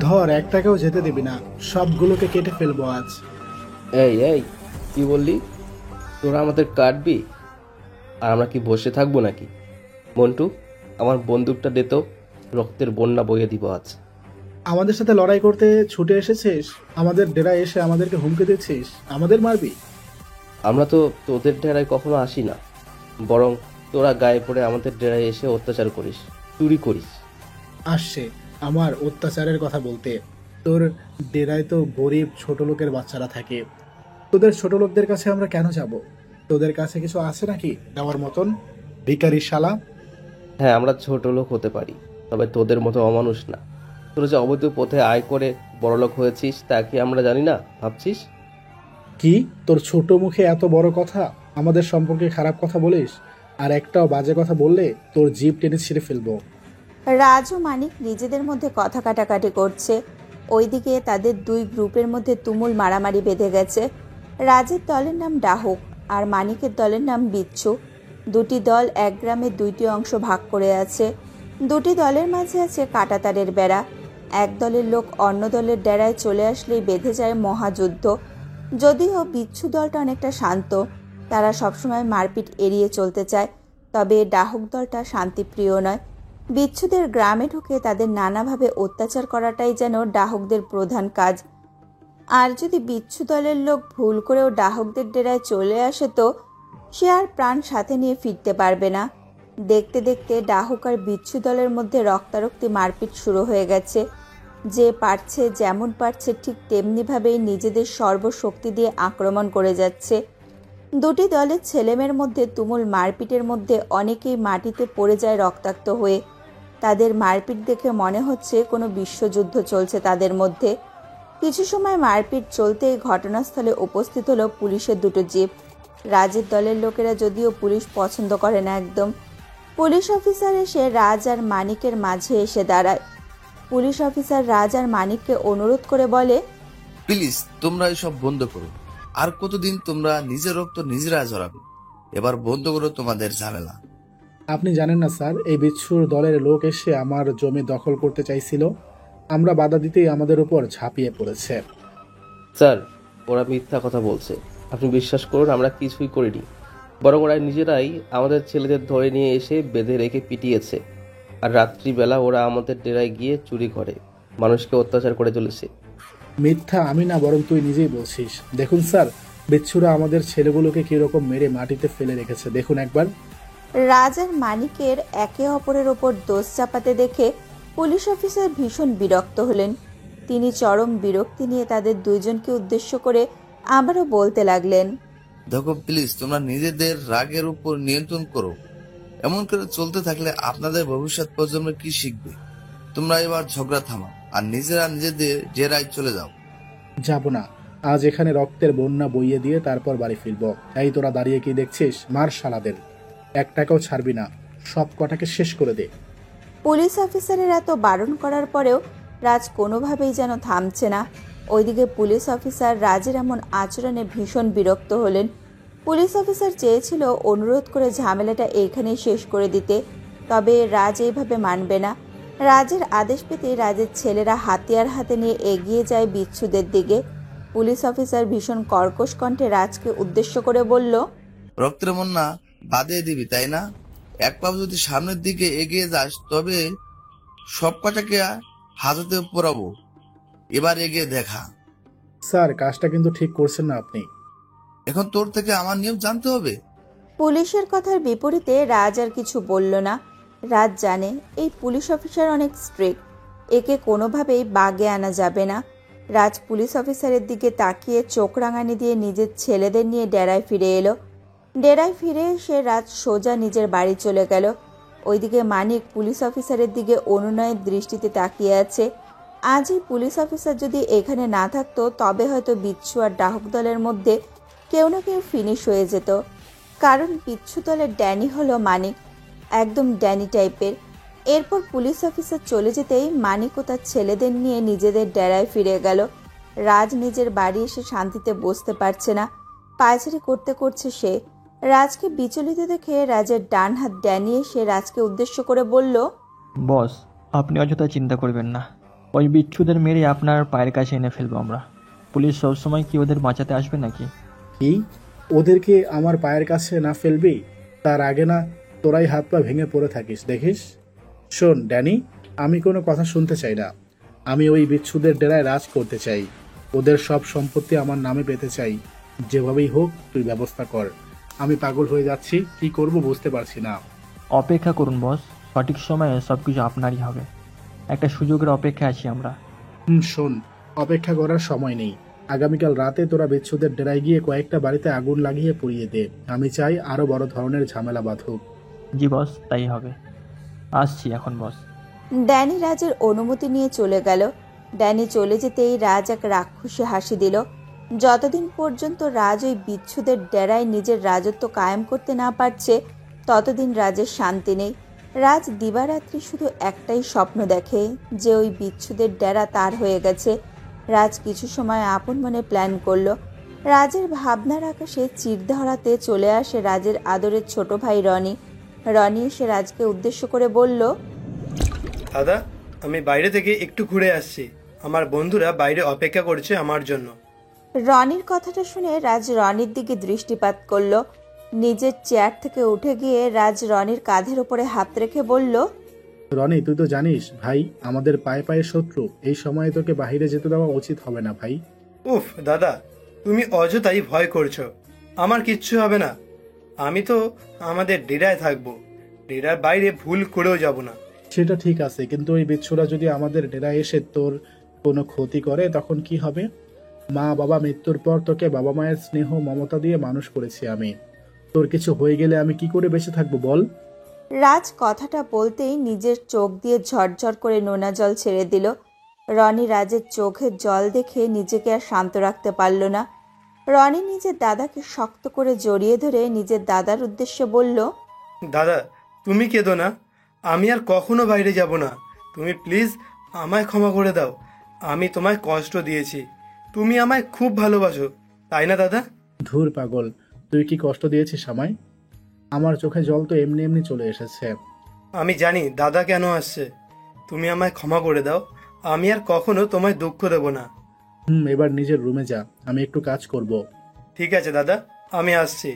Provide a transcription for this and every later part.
ধর, একটাকেও যেতে দিবি না, সবগুলোকে কেটে ফেলবো আজ। এই এই কি বললি? তোরা আমাদের কাটবি আর আমরা কি বসে থাকবো নাকি? মন্টু, আমার বন্দুকটা দে তো, রক্তের বন্যা বইয়ে দিব আজ। আমাদের সাথে লড়াই করতে ছুটে এসেছিস, আমাদের ডেরায় এসে আমাদেরকে হুমকি দিচ্ছিস, আমাদের মারবি? আমরা তো তোদের ডেরায় কখনো আসি না, বরং তোরা গায়ে পড়ে আমাদের ডেরায় এসে অত্যাচার করিস, চুরি করিস। আসছে আমার অত্যাচারের কথা বলতে। তোর ডেরায় তো গরিব ছোট লোকের বাচ্চারা থাকে, তোদের ছোট লোকদের কাছে আমরা কেন যাব? তোদের কাছে কিছু আছে নাকি দেওয়ার মতন, ভিখারি শালা? হ্যাঁ, আমরা ছোট লোক হতে পারি, তবে তোদের মতো অমানুষ না। তোরা যে অবৈধ পথে আয় করে বড়লোক হয়েছিস তা কি আমরা জানি না ভাবছিস? কি তোর ছোট মুখে এত বড় কথা? আমাদের সম্পর্কে খারাপ কথা বলিস, আর একটাও বাজে কথা বললে তোর জিভ টেনে ছিঁড়ে ফেলবো। রাজ ও মানিক নিজেদের মধ্যে কথা কাটাকাটি করছে। ওইদিকে তাদের দুই গ্রুপের মধ্যে তুমুল মারামারি বেঁধে গেছে। রাজের দলের নাম ডাহুক আর মানিকের দলের নাম বিচ্ছু। দুটি দল এক গ্রামে দুইটি অংশ ভাগ করে আছে। দুটি দলের মাঝে আছে কাঁটাতারের বেড়া। এক দলের লোক অন্য দলের ডেরায় চলে আসলেই বেঁধে যায় মহাযুদ্ধ। যদিও বিচ্ছু দলটা অনেকটা শান্ত, তারা সবসময় মারপিট এড়িয়ে চলতে চায়, তবে ডাহুক দলটা শান্তিপ্রিয় নয়। বিচ্ছুদের গ্রামে ঢুকে তাদের নানাভাবে অত্যাচার করাটাই যেন ডাহকদের প্রধান কাজ। আর যদি বিচ্ছু দলের লোক ভুল করেও ডাহকদের ডেরায় চলে আসে তো সে আর প্রাণ সাথে নিয়ে ফিরতে পারবে না। দেখতে দেখতে ডাহুক আর বিচ্ছু দলের মধ্যে রক্তারক্তি মারপিট শুরু হয়ে গেছে। যে পারছে যেমন পারছে ঠিক তেমনিভাবেই নিজেদের সর্বশক্তি দিয়ে আক্রমণ করে যাচ্ছে। দুটি দলের ছেলেমেয়ের মধ্যে তুমুল মারপিটের মধ্যে অনেকেই মাটিতে পড়ে যায় রক্তাক্ত হয়ে। তাদের মারপিট দেখে মনে হচ্ছে কোনো বিশ্বযুদ্ধ চলছে তাদের মধ্যে। কিছু সময় মারপিট চলতেই ঘটনাস্থলে উপস্থিত হলো পুলিশের দুটো জিপ। রাজের দলের লোকেরা যদিও পুলিশ পছন্দ করে না একদম। পুলিশ অফিসার এসে রাজ আর মানিকের মাঝে এসে দাঁড়ায়। পুলিশ অফিসার রাজ আর মানিককে অনুরোধ করে বলে, প্লিজ তোমরা এসব বন্ধ করো। আর কতদিন তোমরা নিজের রক্ত নিজেরা ঝরাবে? এবার বন্ধ করো তোমাদের ঝামেলা। আপনি জানেন না স্যার, এই বিচ্ছুর দলের লোক এসে আমার জমি দখল করতে চাইছিল, আমরা বাধা দিতেই আমাদের উপর ঝাঁপিয়ে পড়েছে। স্যার, ওরা মিথ্যা কথা বলছে, আপনি বিশ্বাস করুন, আমরা কিছুই করিনি। বরং ওরা নিজেরাই আমাদের ছেলেদের ধরে নিয়ে এসে বেঁধে রেখে পিটিয়েছে। আর রাত্রিবেলা ওরা আমাদের ডেরায় গিয়ে চুরি করে মানুষকে অত্যাচার করে চলেছে। মিথ্যা আমি না, বরং তুই নিজেই বলছিস। দেখুন স্যার, বিচ্ছুরা আমাদের ছেলেগুলোকে কিরকম মেরে মাটিতে ফেলে রেখেছে দেখুন একবার। রাজ আর মানিকের একে অপরের ওপর দোষ চাপাতে দেখে পুলিশ অফিসার ভীষণ বিরক্ত হলেন। তিনি চরম বিরক্তি নিয়ে তাদের দুইজনকে উদ্দেশ্য করে আবারও বলতে লাগলেন, দেখো প্লিজ, তোমরা নিজেদের রাগের উপর নিয়ন্ত্রণ করো। এমন করে চলতে থাকলে আপনাদের ভবিষ্যৎ প্রজন্ম কি শিখবে? তোমরা এবার ঝগড়া থামাও আর নিজেরা নিজেদের ডেরায় চলে যাও। যাব না, আজ এখানে রক্তের বন্যা বইয়ে দিয়ে তারপর বাড়ি ফিরবো। এই তোরা দাঁড়িয়ে কি দেখছিস? মার শালাদের, একটাকেও ছাড়বি না, সব কটাকে শেষ করে দে। পুলিশ অফিসারের এত বারণ করার পরেও রাজ কোনোভাবেই যেন থামছে না। ওইদিকে পুলিশ অফিসার রাজের এমন আচরণে ভীষণ বিরক্ত হলেন। পুলিশ অফিসার চেয়েছিল অনুরোধ করে ঝামেলাটা এইখানেই শেষ করে দিতে, তবে রাজ এইভাবে মানবে না। রাজের আদেশ পেতে রাজের ছেলেরা হাতিয়ার হাতে নিয়ে এগিয়ে যায় বিচ্ছুদের দিকে। পুলিশ অফিসার ভীষণ কর্কশ কণ্ঠে রাজকে উদ্দেশ্য করে বলল, রক্তের বন্যা বাদিয়ে দিবি তাই না? এক পা যদি সামনের দিকে এগিয়ে যাস তবে সব কটাকে হাজতে পড়াবো। এবার এগিয়ে দেখা। স্যার, কাজটা কিন্তু ঠিক করছেন না আপনি। এখন তোর থেকে আমার নিয়ম জানতে হবে। পুলিশের কথার বিপরীতে রাজ আর কিছু বলল না। রাজ জানে এই পুলিশ অফিসার অনেক স্ট্রিক্ট, একে কোনোভাবেই বাগে আনা যাবে না। রাজ পুলিশ অফিসারের দিকে তাকিয়ে চোখ রাঙানি দিয়ে নিজের ছেলেদের নিয়ে ডেরায় ফিরে এলো। ডেরায় ফিরে এসে রাজ সোজা নিজের বাড়ি চলে গেল। ওইদিকে মানিক পুলিশ অফিসারের দিকে অনুনয়ের দৃষ্টিতে তাকিয়ে আছে। আজ এই পুলিশ অফিসার যদি এখানে না থাকতো তবে হয়তো বিচ্ছু আর ডাহক দলের মধ্যে কেউ না কেউ ফিনিশ হয়ে যেত। কারণ বিচ্ছু দলের ড্যানি হলো মানিক, একদম ড্যানি টাইপের। এরপর পুলিশ অফিসার চলে যেতেই মানিক ও তার ছেলেদের নিয়ে নিজেদের ডেরায় ফিরে গেল। রাজ নিজের বাড়ি এসে শান্তিতে বসতে পারছে না, পায়চারি করতে করছে সে। রাজকে বিচলিত দেখে রাজের ডান হাত ড্যানি এসে রাজকে উদ্দেশ্য করে বলল, বস, আপনি অযথা চিন্তা করবেন না। ওই বিচ্ছুদের মেরে আপনার পায়ের কাছে এনে ফেলবো আমরা। পুলিশ সবসময় কি ওদের বাঁচাতে আসবে নাকি? কি ওদেরকে আমার পায়ের কাছে না ফেলবি? তার আগে না তোরাই হাত পা ভেঙে পড়ে থাকিস দেখিস। শোন ড্যানি, আমি কোনো কথা শুনতে চাই না। আমি ওই বিচ্ছুদের ডেরায় রাজ করতে চাই। ওদের সব সম্পত্তি আমার নামে পেতে চাই। যেভাবেই হোক তুই ব্যবস্থা কর। আমি পাগল হয়ে যাচ্ছি, কি করব বুঝতে পারছি না। অপেক্ষা করুন বস, সঠিক সময়ে সব কিছু আপনারই হবে। একটা সুযোগের অপেক্ষা আছি আমরা। শোন, অপেক্ষা করার সময় নেই। আগামীকাল রাতে তোরা বিচ্ছুদের ডেরায় গিয়ে কয়েকটা বাড়িতে আগুন লাগিয়ে পুড়িয়ে দে। আমি চাই আরো বড় ধরনের ঝামেলা বাঁধুক। জি বস, তাই হবে। আসছি এখন বস। ড্যানি রাজের অনুমতি নিয়ে চলে গেল। ড্যানি চলে যেতেই রাজ এক রাক্ষসী হাসি দিল। যতদিন পর্যন্ত রাজ ওই বিচ্ছুদের ডেরায় নিজের রাজত্ব কায়েম করতে না পারছে, ততদিন রাজের শান্তি নেই। রাজ দিবারাত্রি শুধু একটাই স্বপ্ন দেখে যে ওই বিচ্ছুদের ডেরা তার হয়ে গেছে। রাজ কিছু সময় আপন মনে প্ল্যান করলো। রাজের ভাবনার আকাশে চির ধরাতে চলে আসে রাজের আদরের ছোট ভাই রনি। রনি এসে রাজকে উদ্দেশ্য করে বলল, দাদা, আমি বাইরে থেকে একটু ঘুরে আসছি। আমার বন্ধুরা বাইরে অপেক্ষা করছে আমার জন্য। রনির কথাটা শুনে রাজ রনির দিকে দৃষ্টিপাত করলো। নিজের চেয়ার থেকে উঠে গিয়ে রাজ রনির কাঁধের উপরে হাত রেখে বলল, রনি, তুই তো জানিস ভাই আমাদের পায়ে পায়ে শত্রু। এই সময়ে তোকে বাইরে যেতে দেওয়া উচিত হবে না ভাই। উফ দাদা, তুমি অযথাই ভয় করছো। আমার কিচ্ছু হবে না। আমি তো আমাদের ডেরায় থাকবো। ডেরার বাইরে ভুল করেও যাব না। সেটা ঠিক আছে, কিন্তু ওই বিচ্ছুরা যদি আমাদের ডেরায় এসে তোর কোনো ক্ষতি করে তখন কি হবে? মা বাবা মৃত্যুর পর তোকে বাবা মায়ের স্নেহ মমতা দিয়ে মানুষ করেছি আমি। তোর কিছু হয়ে গেলে আমি কি করে বেঁচে থাকবো বল? রাজ কথাটা বলতেই নিজের চোখ দিয়ে ঝরঝর করে নোনা জল ছেড়ে দিল। রনি রাজের চোখের জল দেখে নিজেকে আর শান্ত রাখতে পারল না। রনি নিজের দাদাকে শক্ত করে জড়িয়ে ধরে নিজের দাদার উদ্দেশ্যে বলল, দাদা, তুমি কেঁদো না। আমি আর কখনো বাইরে যাব না। তুমি প্লিজ আমায় ক্ষমা করে দাও। আমি তোমায় কষ্ট দিয়েছি। তুমি আমায় খুব ভালোবাসো, তাই না দাদা? ধুর পাগল, তুই কি কষ্ট দিয়েছিস আমায়? আমার চোখে জল তো এমনি এমনি চলে এসেছে। আমি জানি দাদা কেন আসছে। তুমি আমায় ক্ষমা করে দাও। আমি আর কখনো তোমায় দুঃখ দেব না। এবার নিজের রুমে যা, আমি একটু কাজ করব। ঠিক আছে দাদা, আমি আসছি।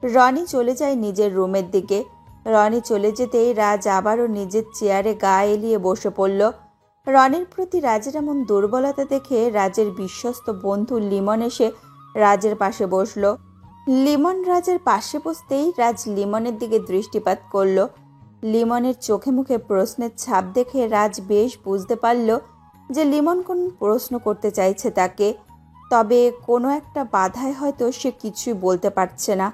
রনি চলে যায় নিজের রুমের দিকে। রনি চলে যেতেই রাজ আবারও নিজের চেয়ারে গা এলিয়ে বসে পড়ল। রনির প্রতি রাজের এমন দুর্বলতা দেখে রাজের বিশ্বস্ত বন্ধু লিমন এসে রাজের পাশে বসল। লিমন রাজের পাশে বসতেই রাজ লিমনের দিকে দৃষ্টিপাত করল। লিমনের চোখে মুখে প্রশ্নের ছাপ দেখে রাজ বেশ বুঝতে পারল যে লিমন কোন প্রশ্ন করতে চাইছে তাকে। তবে কোনো একটা বাধায় হয়তো সে কিছুই বলতে পারছে না।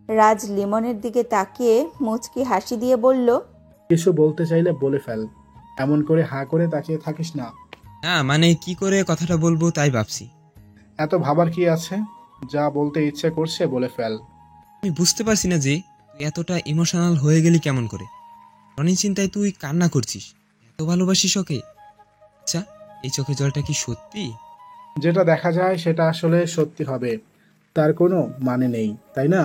রাজ লিমনের দিকে তাকিয়ে মুচকি হাসি দিয়ে বলল, কিছু বলতে চাইলে বলে ফেল, এমন করে হাঁ করে তাকিয়ে থাকিস না। না মানে কি করে কথাটা বলবো তাই ভাবছি। এত ভাবার কি আছে? যা বলতে ইচ্ছে করছে বলে ফেল। আমি বুঝতে পারছি না যে তুই এতটা ইমোশনাল হয়ে গেলি কেমন করে। রনির চিন্তায় তুই কান্না করছিস, এত ভালোবাসিস ওকে। আচ্ছা, এই চোখে জলটা কি সত্যি? যেটা দেখা যায় সেটা আসলে সত্যি হবে তার কোনো মানে নেই, তাই না?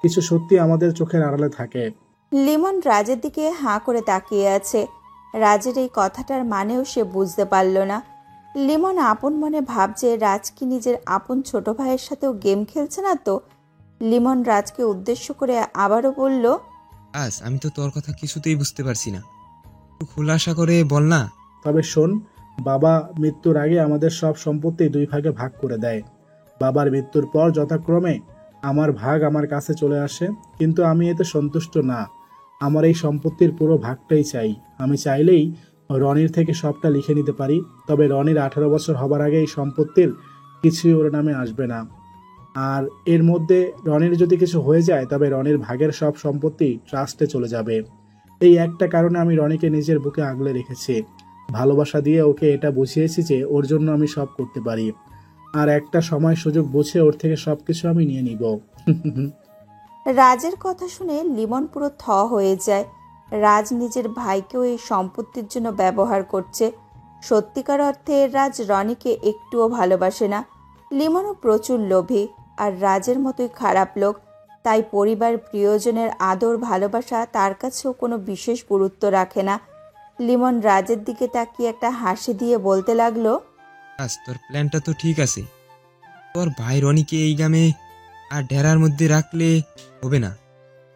কিছু সত্যি আমাদের চোখের আড়ালে থাকে। লিমন রাজের দিকে হাঁ করে তাকিয়ে আছে। রাজের এই কথাটার মানেও সে বুঝতে পারল না। লিমন আপন মনে ভাবছে রাজ কি নিজের আপন ছোট ভাইয়ের সাথেও গেম খেলছে না তো। লিমন রাজকে উদ্দেশ্য করে আবারও বলল, আজ আমি তো তোর কথা কিছুতেই বুঝতে পারছি না। একটু খোলাসা করে বল না। তবে শোন, বাবা মৃত্যুর আগে আমাদের সব সম্পত্তি 2 ভাগে ভাগ করে দেয়। বাবার মৃত্যুর পর যথাক্রমে আমার ভাগ আমার কাছে চলে আসে, কিন্তু আমি এতে সন্তুষ্ট না। আমার এই সম্পত্তির পুরো ভাগটাই চাই। আমি চাইলেই রনির থেকে সবটা লিখে নিতে পারি, তবে রনির 18 বছর হবার আগে এই সম্পত্তির কিছুই ওর নামে আসবে না। আর এর মধ্যে রনির যদি কিছু হয়ে যায় তবে রনির ভাগের সব সম্পত্তি ট্রাস্টে চলে যাবে। এই একটা কারণে আমি রনিকে নিজের বুকে আগলে রেখেছি। ভালোবাসা দিয়ে ওকে এটা বুঝিয়েছি যে ওর জন্য আমি সব করতে পারি, আর একটা সময় সুযোগ বুঝে ওর থেকে সবকিছু আমি নিয়ে নিব। রাজের কথা শুনে লিমন পুরো থ হয়ে যায়। রাজ নিজের ভাইকেও এই সম্পত্তির জন্য ব্যবহার করছে। সত্যিকার অর্থে রাজ রনিকে একটুও ভালোবাসে না। লিমনও প্রচুর লোভী আর রাজের মতোই খারাপ লোক। তাই পরিবার প্রিয়জনের আদর ভালোবাসা তার কাছেও কোনো বিশেষ গুরুত্ব রাখে না। লিমন রাজের দিকে তাকিয়ে একটা হাসি দিয়ে বলতে লাগলো, আজ তোর প্ল্যানটা তো ঠিক আছে। তোর ভাই রনিকে এই গ্রামে আর ডেরার মধ্যে রাখলে হবে না।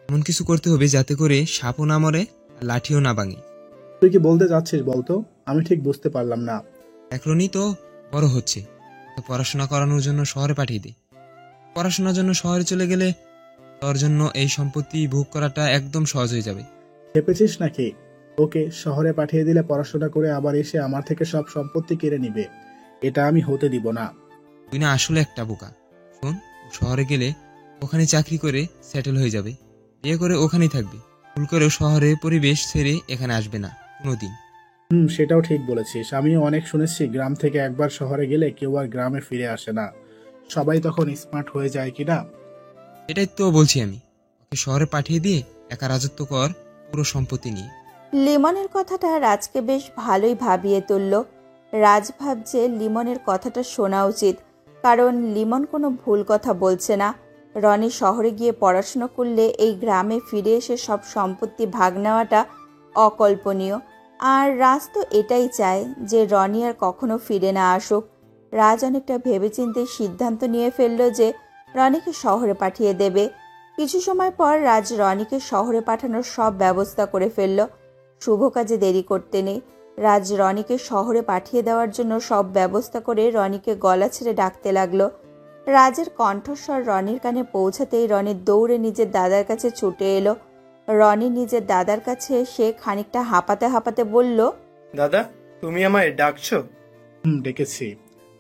এমন কিছু করতে হবে যাতে করে সাপও না মরে আর লাঠিও না ভাঙে। তুই কি বলতে চাচ্ছিস বলতো? আমি ঠিক বুঝতে পারলাম না। এখনই তো বড় হচ্ছে, তো পড়াশোনা করানোর জন্য শহরে পাঠিয়ে দে। পড়াশোনার জন্য শহরে চলে গেলে তোর জন্য এই সম্পত্তি ভোগ করাটা একদম সহজ হয়ে যাবে। ভেবেছিস নাকি ওকে শহরে পাঠিয়ে দিলে পড়াশোনা করে আবার এসে আমার থেকে সব সম্পত্তি কেড়ে নিবে? এটা আমি হতে দিব না। তুই না আসলে একটা বোকা। শোন, ও শহরে গেলে ওখানে চাকরি করে সেটেল হয়ে যাবে, বিয়ে করে ওখানেই থাকবে। ভুল করেও শহরের পরিবেশ ছেড়ে এখানে আসবে না কোনোদিন। সেটাও ঠিক বলেছিস। আমিও অনেক শুনেছি গ্রাম থেকে একবার শহরে গেলে কেউ আর গ্রামে ফিরে আসে না, সবাই তখন স্মার্ট হয়ে যায় কিনা। এটাই তো বলছি আমি, ওকে শহরে পাঠিয়ে দিয়ে একা রাজত্ব কর পুরো সম্পত্তি নিয়ে। লিমনের কথাটা রাজকে বেশ ভালোই ভাবিয়ে তুলল। রাজ ভাবছে লিমনের কথাটা শোনা উচিত, কারণ লিমন কোনো ভুল কথা বলছে না। রনি শহরে গিয়ে পড়াশোনা করলে এই গ্রামে ফিরে এসে সব সম্পত্তি ভাগ নেওয়াটা অকল্পনীয়। আর রাজ তো এটাই চায় যে রনি আর কখনো ফিরে না আসুক। রাজ অনেকটা ভেবেচিন্তে সিদ্ধান্ত নিয়ে ফেলল যে রনিকে শহরে পাঠিয়ে দেবে। কিছু সময় পর রাজ রনিকে শহরে পাঠানোর সব ব্যবস্থা করে ফেলল। শুভ কাজে দেরি করতে নেই। রাজ রনিকে শহরে পাঠিয়ে দেওয়ার জন্য সব ব্যবস্থা করে রনিকে গলা ছেড়ে ডাকতে লাগলো। রাজের কণ্ঠস্বর রনির কানে পৌঁছাতেই রনি দৌড়ে নিজের দাদার কাছে ছুটে এলো। রনি নিজের দাদার কাছে এসে খানিকটা হাঁপাতে হাঁপাতে বলল, দাদা, তুমি আমায় ডাকছো? ডেকেছি,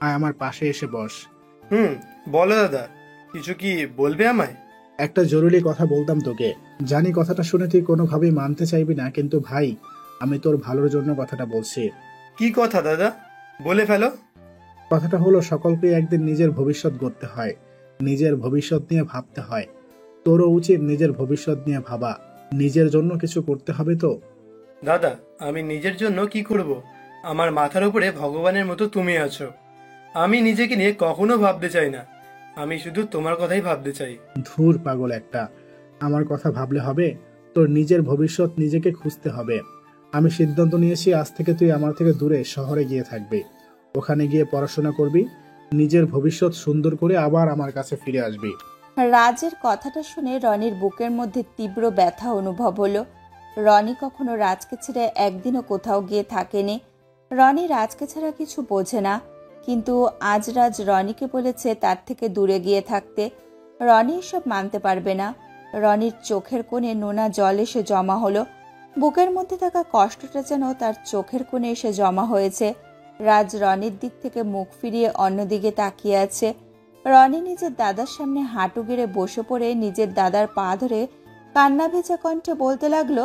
আয় আমার পাশে এসে বস। বলো দাদা, কিছু কি বলবে আমায়? একটা জরুরি কথা বলতাম তোকে। জানি কথাটা শুনে তুই কোনোভাবেই মানতে চাইবি না, কিন্তু ভাই, আমি তোর ভালোর জন্য কথাটা বলছি। কি কথা দাদা, বলে ফেলো। কথাটা হলো, সকলকে একদিন নিজের ভবিষ্যৎ গড়তে হয়, নিজের ভবিষ্যৎ নিয়ে ভাবতে হয়। তোরও উচিত নিজের ভবিষ্যৎ নিয়ে ভাবা। নিজের জন্য কিছু করতে হবে তো। দাদা, আমি নিজের জন্য কি করব? আমার মাথার উপরে ভগবানের মতো তুমি আছো। আমি নিজেকে নিয়ে কখনো ভাবতে চাই না, আমি শুধু তোমার কথাই ভাবতে চাই। ধুর পাগল একটা, আমার কথা ভাবলে হবে? তোর নিজের ভবিষ্যৎ নিজেকে খুঁজতে হবে। আমি সিদ্ধান্ত নিয়েছি, আজ থেকে তুই আমার থেকে দূরে শহরে গিয়ে থাকবি, ওখানে গিয়ে পড়াশোনা করবি, নিজের ভবিষ্যৎ সুন্দর করে আবার আমার কাছে ফিরে আসবি। রাজের কথাটা শুনে রনির বুকের মধ্যে তীব্র ব্যথা অনুভব হলো। রনি কখনো রাজকে ছেড়ে একদিনও কোথাও গিয়ে থাকেনি। রনি রাজকে ছাড়া কিছু বোঝে না, কিন্তু আজ রাজ রনিকে বলেছে তার থেকে দূরে গিয়ে থাকতে। রনি এসব মানতে পারবে না। রনির চোখের কোণে নোনা জল এসে জমা হলো। বুকের মধ্যে থাকা কষ্টটা যেন তার চোখের কোণে এসে জমা হয়েছে। রাজ রনির দিক থেকে মুখ ফিরিয়ে অন্যদিকে তাকিয়ে আছে। রনি নিজের দাদার সামনে হাঁটু গেড়ে বসে পড়ে নিজের দাদার পা ধরে কান্না ভেজা কণ্ঠে বলতে লাগলো,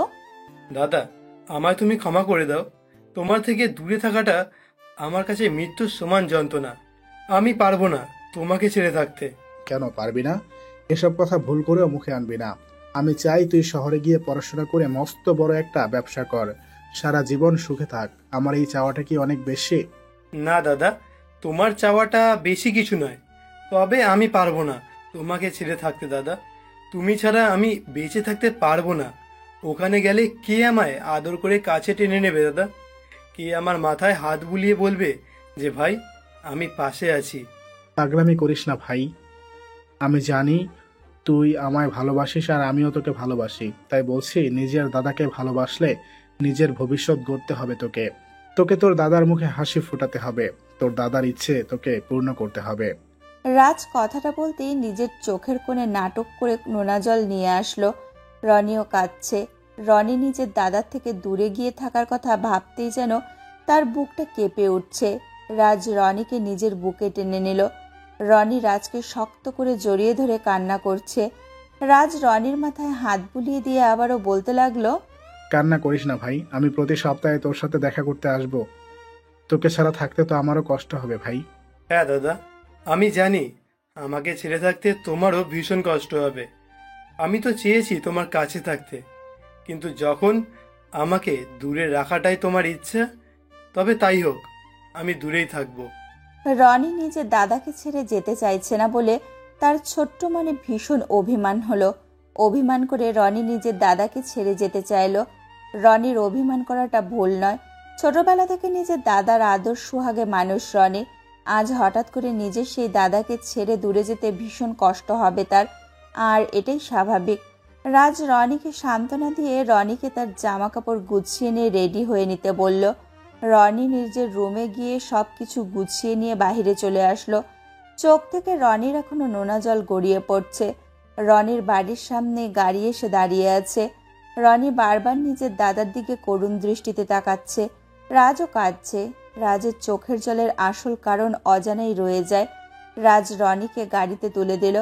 দাদা, আমায় তুমি ক্ষমা করে দাও। তোমার থেকে দূরে থাকাটা আমার কাছে মৃত্যুর সমান যন্ত্রণা। আমি পারবো না তোমাকে ছেড়ে থাকতে। কেন পারবি না? এসব কথা ভুল করেও মুখে আনবি না। আমি চাই তুই শহরে গিয়ে পড়াশোনা করে মস্ত বড় একটা ব্যবসা কর, সারা জীবন সুখে থাক। আমার এই চাওয়াটা কি অনেক বেশি? না দাদা, তোমার চাওয়াটা বেশি কিছু নয়, তবে আমি পারবো না তোমাকে ছেড়ে থাকতে দাদা। তুমি ছাড়া আমি বেঁচে থাকতে পারবো না। ওখানে গেলে কে আমায় আদর করে কাছে টেনে নেবে দাদা? কে আমার মাথায় হাত বুলিয়ে বলবে যে ভাই, আমি পাশে আছি? পাগলামি করিস না ভাই। আমি জানি তুই আমায় ভালোবাসিস আর আমিও তোকে ভালোবাসি, তাই বলছি নিজের দাদাকে ভালোবাসলে নিজের ভবিষ্যৎ গড়তে হবে তোকে। তোকে তোর দাদার মুখে হাসি ফোটাতে হবে, তোর দাদার ইচ্ছে তোকে পূর্ণ করতে হবে। রাজ কথাটা বলতেই নিজের চোখের কোণে নাটক করে নোনা জল নিয়ে আসলো। রনিও কাঁদছে। রনি নিজের দাদার থেকে দূরে গিয়ে থাকার কথা ভাবতেই যেন তার বুকটা কেঁপে উঠছে। রাজ রনিকে নিজের বুকে টেনে নিল। রনি রাজকে শক্ত করে জড়িয়ে ধরে কান্না করছে। রাজ রনির মাথায় হাত বুলিয়ে দিয়ে আবারও বলতে লাগলো, কান্না করিস না ভাই, আমি প্রতি সপ্তাহে তোর সাথে দেখা করতে আসব। তোকে ছাড়া থাকতে তো আমারও কষ্ট হবে ভাই। হ্যাঁ দাদা, আমি জানি আমাকে ছেড়ে থাকতে তোমারও ভীষণ কষ্ট হবে। আমি তো চেয়েছি তোমার কাছে থাকতে, কিন্তু যখন আমাকে দূরে রাখাটাই তোমার ইচ্ছা, তবে তাই হোক, আমি দূরেই থাকবো। রনি নিজের দাদাকে ছেড়ে যেতে চাইছে না বলে তার ছোট্ট মনে ভীষণ অভিমান হলো। অভিমান করে রনি নিজের দাদাকে ছেড়ে যেতে চাইলো। রনির অভিমান করাটা ভুল নয়। ছোটবেলা থেকে নিজের দাদার আদর সোহাগে মানুষ রনি। আজ হঠাৎ করে নিজের সেই দাদাকে ছেড়ে দূরে যেতে ভীষণ কষ্ট হবে তার, আর এটাই স্বাভাবিক। রাজ রনিকে সান্ত্বনা দিয়ে রনিকে তার জামা কাপড় গুছিয়ে নিয়ে রেডি হয়ে নিতে বলল। রনি নিজের রুমে গিয়ে সব কিছু গুছিয়ে নিয়ে বাহিরে চলে আসলো। চোখ থেকে রনির এখনো নোনা জল গড়িয়ে পড়ছে। রনির বাড়ির সামনে গাড়ি এসে দাঁড়িয়ে আছে। রনি বারবার নিজের দাদার দিকে করুণ দৃষ্টিতে তাকাচ্ছে। রাজও কাঁদছে। রাজের চোখের জলের আসল কারণ অজানাই রয়ে যায়। রাজ রনিকে গাড়িতে তুলে দিল।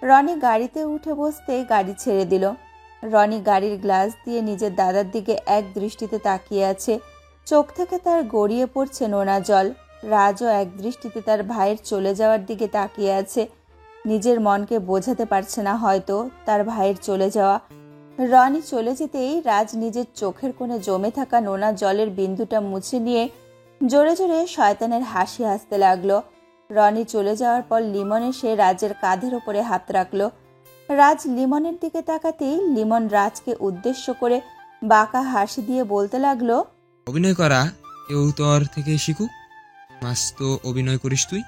রনি গাড়িতে উঠে বসতে গাড়ি ছেড়ে দিল। রনি গাড়ির গ্লাস দিয়ে নিজের দাদার দিকে এক দৃষ্টিতে তাকিয়ে আছে। চোখ থেকে তার গড়িয়ে পড়ছে নোনা জল। রাজও এক দৃষ্টিতে তার ভাইয়ের চলে যাওয়ার দিকে তাকিয়ে আছে। নিজের মনকে বোঝাতে পারছে না হয়তো তার ভাইয়ের চলে যাওয়া। রনি চলে যেতেই রাজ নিজের চোখের কোণে জমে থাকা নোনা জলের বিন্দুটা মুছে নিয়ে জোরে জোরে শয়তানের হাসি হাসতে লাগলো। রনি চলে যাওয়ার পর লিমন এসে রাজের কাঁধের ওপরে হাত রাখলো। রাজ লিমনের দিকে তাকাতেই লিমন রাজকে উদ্দেশ্য করে বাঁকা হাসি দিয়ে বলতে লাগলো, অভিনয় করা কেউ তোর থেকে শিখুক। মাস্ত অভিনয় করিস তুই।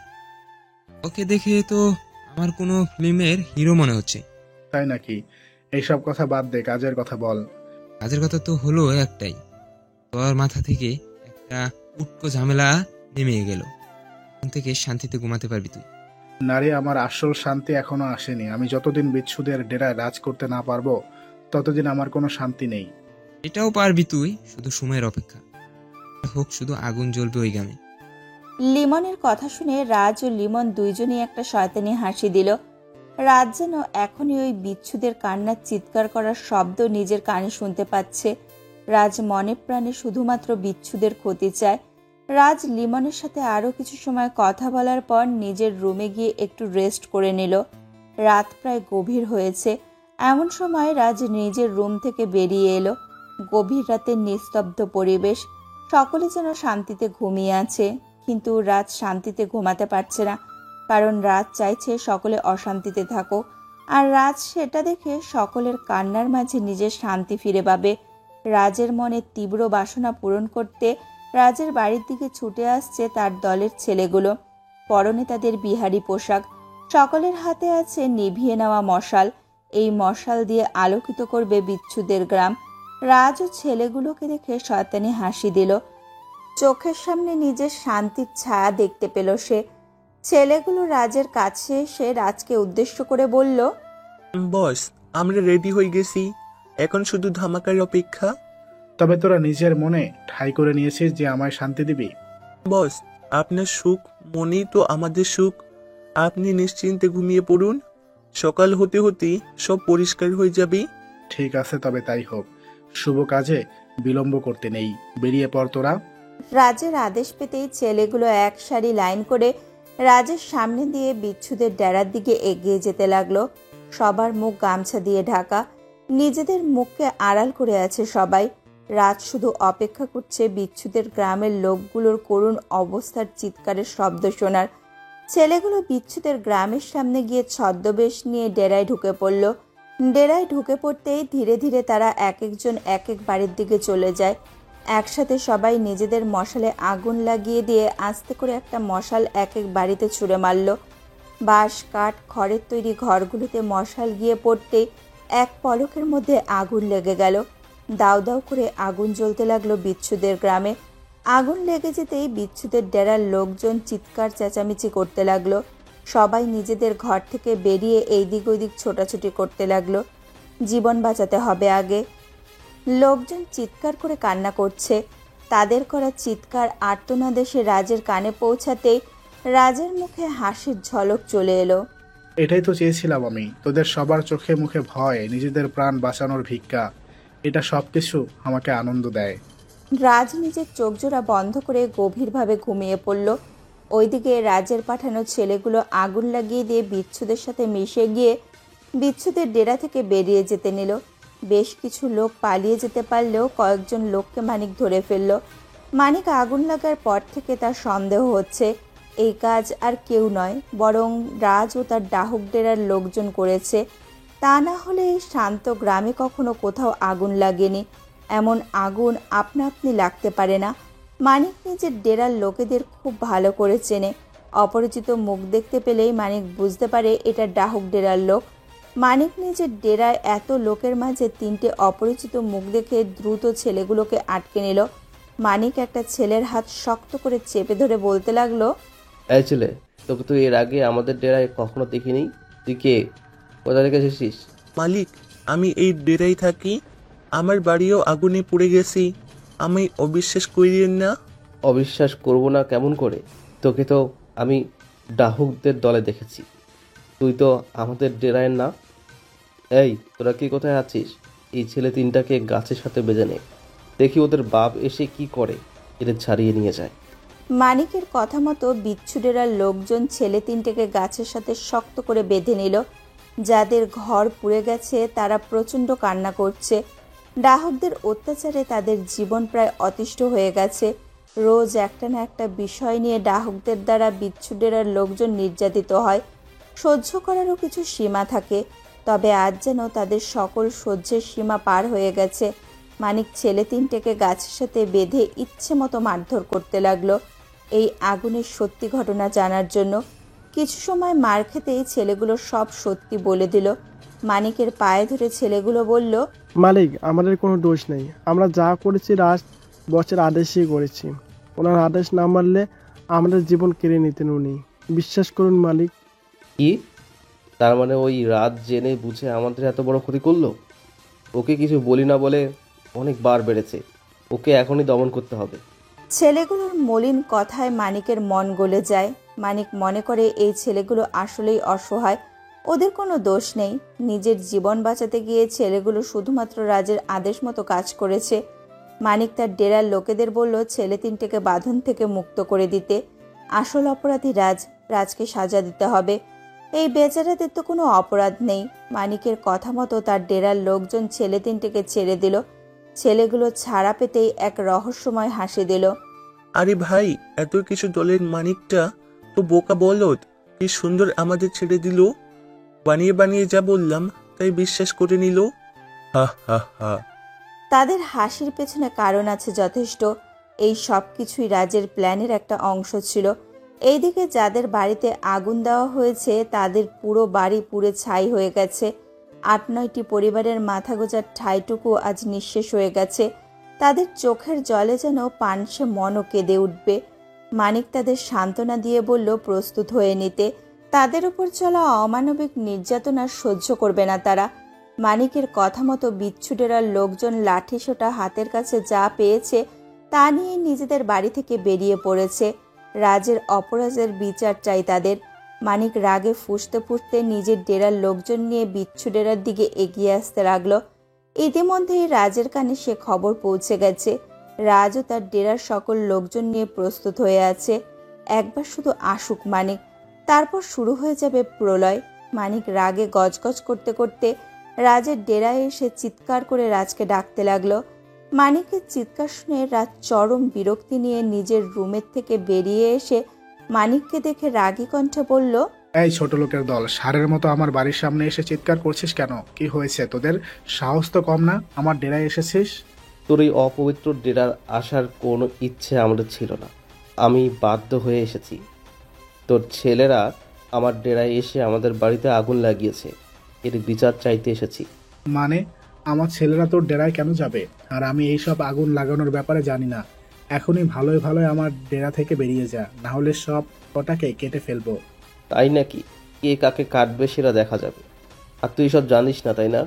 ওকে দেখে তো আমার কোনো ফিল্মের হিরো মনে হচ্ছে। তাই নাকি? এইসব কথা বাদ দে, কাজের কথা বল। কাজের কথা তো হলো একটাই, তোর মাথা থেকে একটা উটকো ঝামেলা নেমে গেল। এখন থেকে শান্তিতে ঘুমাতে পারবি তুই। নারী, আমার আসল শান্তি এখনো আসেনি। আমি যতদিন বিচ্ছুদের ডেরায় রাজ করতে না পারবো ততদিন আমার কোনো শান্তি নেই। এটাও পারবি তুই, শুধু সময়ের অপেক্ষা হোক, শুধু আগুন জ্বলবে ওই গ্রামে। লিমনের কথা শুনে রাজ ও লিমন দুইজনই একটা শয়তানি হাসি দিল। রাজ যেন এখনই ওই বিচ্ছুদের কান্নার চিৎকার করার শব্দ নিজের কানে শুনতে পাচ্ছে। রাজ মনে প্রাণে শুধুমাত্র বিচ্ছুদের ক্ষতি চায়। রাজ লিমনের সাথে আরও কিছু সময় কথা বলার পর নিজের রুমে গিয়ে একটু রেস্ট করে নিল। রাত প্রায় গভীর হয়েছে। এমন সময় রাজ নিজের রুম থেকে বেরিয়ে এলো। গভীর রাতের নিস্তব্ধ পরিবেশ, সকলে যেন শান্তিতে ঘুমিয়ে আছে, কিন্তু রাজ শান্তিতে ঘুমাতে পারছে না, কারণ রাজ চাইছে সকলে অশান্তিতে থাকো। আর রাজ সেটা দেখে সকলের কান্নার মাঝে নিজের শান্তি ফিরে পাবে। রাজের মনে তীব্র বাসনা পূরণ করতে রাজের বাড়ির দিকে ছুটে আসছে তার দলের ছেলেগুলো। পরনে তাদের বিহারি পোশাক, সকলের হাতে আছে নিভিয়ে নেওয়া মশাল। এই মশাল দিয়ে আলোকিত করবে বিচ্ছুদের গ্রাম। রাজ ও ছেলেগুলোকে দেখে শয়তানি হাসি দিল। চোখের সামনে নিজের শান্তির ছায়া দেখতে পেল সে। ছেলেগুলো রাজের কাছে এসে রাজকে উদ্দেশ্য করে বলল, বস, আমরা রেডি হয়ে গেছি, এখন শুধু ধামাকার অপেক্ষা। তবে তোরা নিজের মনে ঠাঁই করে নিয়েছিস যে আমায় শান্তি দিবি। বস, আপনার সুখ মনেই তো আমাদের সুখ। আপনি নিশ্চিন্তে ঘুমিয়ে পড়ুন, সকাল হতে হতেই সব পরিষ্কার হয়ে যাবে। ঠিক আছে, তবে তাই হোক। শুভ কাজে বিলম্ব করতে নেই, বেরিয়ে পড় তোরা। রাজের আদেশ পেতেই ছেলেগুলো এক সারি লাইন করে রাজের সামনে দিয়ে বিচ্ছুদের ডেরার দিকে এগিয়ে যেতে লাগলো। সবার মুখ গামছা দিয়ে ঢাকা, নিজেদের মুখকে আড়াল করে আছে সবাই। রাজ শুধু অপেক্ষা করছে বিচ্ছুদের গ্রামের লোকগুলোর করুণ অবস্থার চিৎকারের শব্দ শোনার। ছেলেগুলো বিচ্ছুদের গ্রামের সামনে গিয়ে ছদ্মবেশ নিয়ে ডেরায় ঢুকে পড়ল। ডেরায় ঢুকে পড়তেই ধীরে ধীরে তারা এক একজন এক এক বাড়ির দিকে চলে যায়। একসাথে সবাই নিজেদের মশালে আগুন লাগিয়ে দিয়ে আস্তে করে একটা মশাল এক এক বাড়িতে ছুঁড়ে মারল। বাঁশ, কাঠ, খড়ের তৈরি ঘরগুলোতে মশাল গিয়ে পড়তে এক পলকের মধ্যে আগুন লেগে গেল। দাউ দাউ করে আগুন জ্বলতে লাগলো বিচ্ছুদের গ্রামে। আগুন লেগে যেতেই বিচ্ছুদের ডেরার লোকজন চিৎকার চেঁচামেচি করতে লাগলো। সবাই নিজেদের ঘর থেকে বেরিয়ে এইদিক ওইদিক ছোটাছুটি করতে লাগলো। জীবন বাঁচাতে হবে আগে। লোকজন চিৎকার করে কান্না করছে। তাদের করা চিৎকার আর্তনাদে সে রাজের কানে পৌঁছাতেই রাজের মুখে হাসির ঝলক চলে এলো। এটাই তো চেয়েছিলাম আমি, তোদের সবার চোখে মুখে ভয়, নিজেদের প্রাণ বাঁচানোর ভিক্ষা। এটা সবকিছু আমাকে আনন্দ দেয়। রাজ নিজের চোখ জোড়া বন্ধ করে গভীরভাবে ঘুমিয়ে পড়ল। ওইদিকে রাজের পাঠানো ছেলেগুলো আগুন লাগিয়ে দিয়ে বিচ্ছুদের সাথে মিশে গিয়ে বিচ্ছুদের ডেরা থেকে বেরিয়ে যেতে নিল। বেশ কিছু লোক পালিয়ে যেতে পারলেও কয়েকজন লোককে মানিক ধরে ফেলল। মানিক আগুন লাগার পর থেকে তার সন্দেহ হচ্ছে এই কাজ আর কেউ নয়, বরং রাজ ও তার ডাহুক ডেরার লোকজন করেছে। তা না হলে এই শান্ত গ্রামে কখনো কোথাও আগুন লাগেনি। এমন আগুন আপনা আপনি লাগতে পারে না। মানিক নিজের ডেরার লোকেদের খুব ভালো করে চেনে। অপরিচিত মুখ দেখতে পেলেই মানিক বুঝতে পারে এটা ডাহুক ডেরার লোক। মানিক নিজের ডেরায় এত লোকের মাঝে 3টে অপরিচিত মুখ দেখে দ্রুত ছেলেগুলোকে আটকে নিল। মানিক একটা ছেলের হাত শক্ত করে চেপে ধরে বলতে লাগলো, এই ছেলে, তোকে তো এর আগে আমাদের ডেরায় কখনো দেখিনি। তুই কে? কোথা থেকে এসেছিস? মালিক, আমি এই ডেরাই থাকি। আমার বাড়িও আগুনে পুড়ে গেছি। আমি অবিশ্বাস করিয়েন না। অবিশ্বাস করব না কেমন করে? তোকে তো আমি ডাহুকদের দলে দেখেছি। তুই তো আমাদের ডেরায়ের না। এই, তোরা কি কোথায় আছিস? এই ছেলে 3টাকে গাছের সাথে বেঁধে নে। দেখি ওদের বাপ এসে কি করে, এদের ছাড়িয়ে নিয়ে যায়। মানিকের কথা মতো বিচ্ছু ডেরার লোকজন ছেলে 3টেকে গাছের সাথে শক্ত করে বেঁধে নিল। যাদের ঘর পুড়ে গেছে তারা প্রচণ্ড কান্না করছে। ডাহকদের অত্যাচারে তাদের জীবন প্রায় অতিষ্ঠ হয়ে গেছে। রোজ একটা না একটা বিষয় নিয়ে ডাহকদের দ্বারা বিচ্ছু ডেরার লোকজন নির্যাতিত হয়। সহ্য করারও কিছু সীমা থাকে, তবে আজ যেন তাদের সকল সহ্যের সীমা পার হয়ে গেছে। মানিক ছেলে 3টেকে গাছের সাথে বেঁধে ইচ্ছে মতো মারধর করতে লাগলো এই আগুনের সত্যি ঘটনা জানার জন্য। কিছু সময় মার খেতেই ছেলেগুলো সব সত্যি বলে দিল। মানিকের পায়ে ধরে ছেলেগুলো বলল, মালিক, আমাদের কোনো দোষ নেই। আমরা যা করেছি রাজ বসের আদেশই করেছি। ওনার আদেশ না মানলে আমাদের জীবন কেড়ে নিতেন উনি। বিশ্বাস করুন মালিক। কি? তার মানে ওই রাত জেনে বুঝে আমাদের এত বড় ক্ষতি করলো? ওকে কিছু বলি না বলে অনেক বার বেড়েছে। ওকে এখনই দমন করতে হবে। ছেলেগুলোর মলিন কথায় মানিকের মন গলে যায়। মানিক মনে করে এই ছেলেগুলো আসলেই অসহায়, ওদের কোনো দোষ নেই। নিজের জীবন বাঁচাতে গিয়ে ছেলেগুলো শুধুমাত্র রাজের আদেশ মতো কাজ করেছে। মানিক তার ডেরার লোকেদের বলল ছেলে 3টেকে বাঁধন থেকে মুক্ত করে দিতে। আসল অপরাধী রাজ, রাজকে সাজা দিতে হবে। এই বেচারাদের তো কোনো অপরাধ নেই। মানিকের কথা মতো তার ডেরার লোকজন ছেলে 3টেকে ছেড়ে দিল। ছেলেগুলো ছাড়া পেতেই এক রহস্যময় হাসি দিল। আরে ভাই, এত কিছু দলের মানিকটা তো বোকা বলদ। কি সুন্দর আমাদের ছেড়ে দিল। বানিয়ে বানিয়ে যা বললাম তাই বিশ্বাস করে নিল। হা হা হা। তাদের হাসির পেছনে কারণ আছে যথেষ্ট। এই সব কিছুই রাজের প্ল্যানের একটা অংশ ছিল। এইদিকে যাদের বাড়িতে আগুন দেওয়া হয়েছে তাদের পুরো বাড়ি পুড়ে ছাই হয়ে গেছে। 8-9টি পরিবারের মাথা গোজার ঠাঁইটুকু আজ নিঃশেষ হয়ে গেছে। তাদের চোখের জলে যেন পানসে মনও কেঁদে উঠবে। মানিক তাদের সান্ত্বনা দিয়ে বলল প্রস্তুত হয়ে নিতে। তাদের উপর চলা অমানবিক নির্যাতনা সহ্য করবে না তারা। মানিকের কথা মতো বিচ্ছু ডেরার লোকজন লাঠিসোঁটা হাতের কাছে যা পেয়েছে তা নিয়ে নিজেদের বাড়ি থেকে বেরিয়ে পড়েছে। রাজের অপরাধের বিচার চাই তাদের। মানিক রাগে ফুঁসতে ফুঁসতে নিজের ডেরার লোকজন নিয়ে বিচ্ছু ডেরার দিকে এগিয়ে আসতে লাগলো। ইতিমধ্যেই রাজের কানে সে খবর পৌঁছে গেছে। রাজও তার ডেরার সকল লোকজন নিয়ে প্রস্তুত হয়ে আছে। একবার শুধু আসুক মানিক, তারপর শুরু হয়ে যাবে প্রলয়। মানিক রাগে গজগজ করতে করতে রাজের ডেরায় এসে চিৎকার করে রাজকে ডাকতে লাগলো। মানিকের চিৎকার শুনে রাজ চরম বিরক্তি নিয়ে নিজের রুমের থেকে বেরিয়ে এসে মানিককে দেখে রাগী কণ্ঠে বলল, এই ছোট লোকের দল, ষাঁড়ের মতো আমার বাড়ির সামনে এসে চিৎকার করছিস কেন? কি হয়েছে তোদের? সাহস তো কম না, আমার ডেরায় এসেছিস। তোর এই অপবিত্র ডেরার আসার কোনো ইচ্ছে আমাদের ছিল না, আমি বাধ্য হয়ে এসেছি। তোর ছেলেরা আমার ডেরায় এসে আমাদের বাড়িতে আগুন লাগিয়েছে, এর বিচার চাইতে এসেছি। মানে আমার ছেলেরা তোর ডেরায় কেন যাবে? আর আমি এইসব আগুন লাগানোর ব্যাপারে জানি না। এখনই ভালোই ভালোই আমার ডেরা থেকে বেরিয়ে যা, না হলে সব কটাকে কেটে ফেলবো। তাই নাকি? কে কাকে কাটবে সেটা দেখা যাবে। আর তুই সব জানিস না তাই না?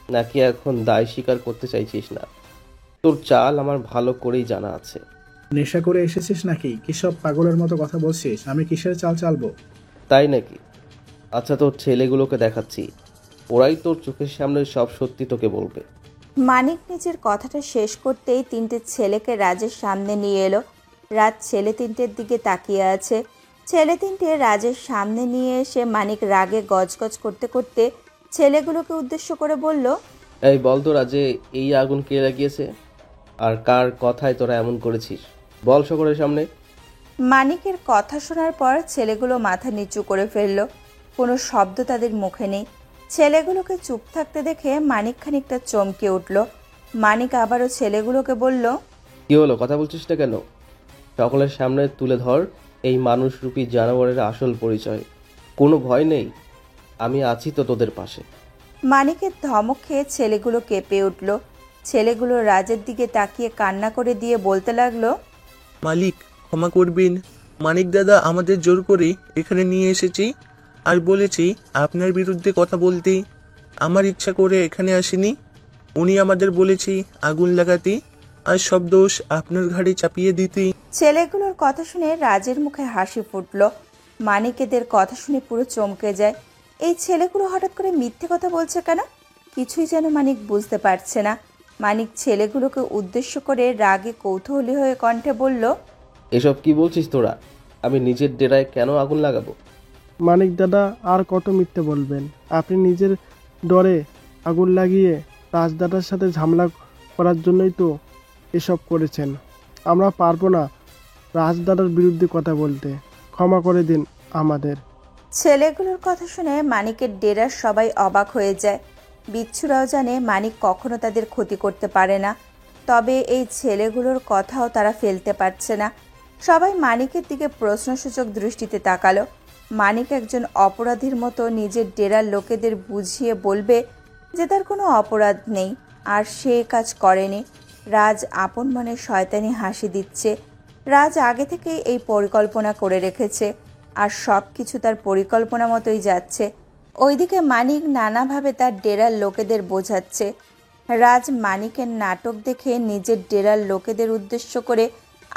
নাকি এখন দায় স্বীকার করতে চাইছিস না? তোর চাল আমার ভালো করেই জানা আছে। নেশা করে এসেছিস নাকি? কিসব পাগলের মতো কথা বলছিস? আমি কিসের চাল চালবো? তাই নাকি? আচ্ছা, তোর ছেলেগুলোকে দেখাচ্ছি, ওরাই তোর চোখের সামনে সব সত্যি তোকে বলবে। মানিক নিজের কথাটা শেষ করতেই 3টে ছেলেকে রাজের সামনে নিয়ে এলো। রাজ ছেলে 3টের দিকে তাকিয়ে আছে। ছেলে 3টে রাজের সামনে নিয়ে এসে মানিক রাগে গজগজ করতে করতে ছেলেগুলোকে উদ্দেশ্য করে বলল, এই বল তো রাজে, এই আগুন কে লাগিয়েছে? আর কার কথায় তোরা এমন করেছিস? বল সকলের সামনে। মানিকের কথা শোনার পর ছেলেগুলো মাথা নিচু করে ফেলল। কোনো শব্দ তাদের মুখে নেই। ছেলেগুলোকে চুপ থাকতে দেখে মানিক খানিকটা চমকে উঠল। মানিক আবারও ছেলেগুলোকে বলল, কি হলো, কথা বলছিস না কেন? সকলের সামনে তুলে ধর এই মানুষরূপী জানোয়ারের আসল পরিচয়। কোনো ভয় নেই, আমি আছি তো তোদের পাশে। মানিকের ধমক খেয়ে ছেলেগুলো কেঁপে উঠল। ছেলেগুলো রাজের দিকে তাকিয়ে কান্না করে দিয়ে বলতে লাগলো, মালিক ক্ষমা করবেন, মানিক দাদা আমাদের জোর করে এখানে নিয়ে এসেছি আর বলেছি আপনার বিরুদ্ধে কথা বলতে। আমার ইচ্ছা করে এখানে আসিনি, উনি আমাদের বলেছি আগুন লাগাতে আর সব দোষ আপনার ঘাড়ে চাপিয়ে দিতে। ছেলেগুলোর কথা শুনে রাজের মুখে হাসি ফুটল। মানিক এদের কথা শুনে পুরো চমকে যায়। এই ছেলেগুলো হঠাৎ করে মিথ্যে কথা বলছে কেন? কিছুই যেন মানিক বুঝতে পারছে না। মানিক ছেলেগুলোকে উদ্দেশ্য করে রাগে কৌতূহলী হয়ে কণ্ঠে বলল, এসব কি বলছিস তোরা? আমি নিজের ডেরায় কেন আগুন লাগাবো? মানিক দাদা আর কত মিথ্যে বলবেন? আপনি নিজের ডরে আগুন লাগিয়ে রাজদাদার সাথে ঝামেলা করার জন্যই তো এসব করেছেন। আমরা পারবো না রাজদাদার বিরুদ্ধে কথা বলতে, ক্ষমা করে দিন আমাদের। ছেলেগুলোর কথা শুনে মানিকের ডেরার সবাই অবাক হয়ে যায়। বিচ্ছুরাও জানে মানিক কখনো তাদের ক্ষতি করতে পারে না, তবে এই ছেলেগুলোর কথাও তারা ফেলতে পারছে না। সবাই মানিকের দিকে প্রশ্নসূচক দৃষ্টিতে তাকালো। মানিক একজন অপরাধীর মতো নিজের ডেরার লোকেদের বুঝিয়ে বলবে যে তার কোনো অপরাধ নেই আর সে কাজ করেনি। রাজ আপন মনে শয়তানি হাসি দিচ্ছে। রাজ আগে থেকেই এই পরিকল্পনা করে রেখেছে আর সব কিছু তার পরিকল্পনা মতোই যাচ্ছে। ওইদিকে মানিক নানাভাবে তার ডেরার লোকেদের বোঝাচ্ছে। রাজ মানিকের নাটক দেখে নিজের ডেরার লোকেদের উদ্দেশ্য করে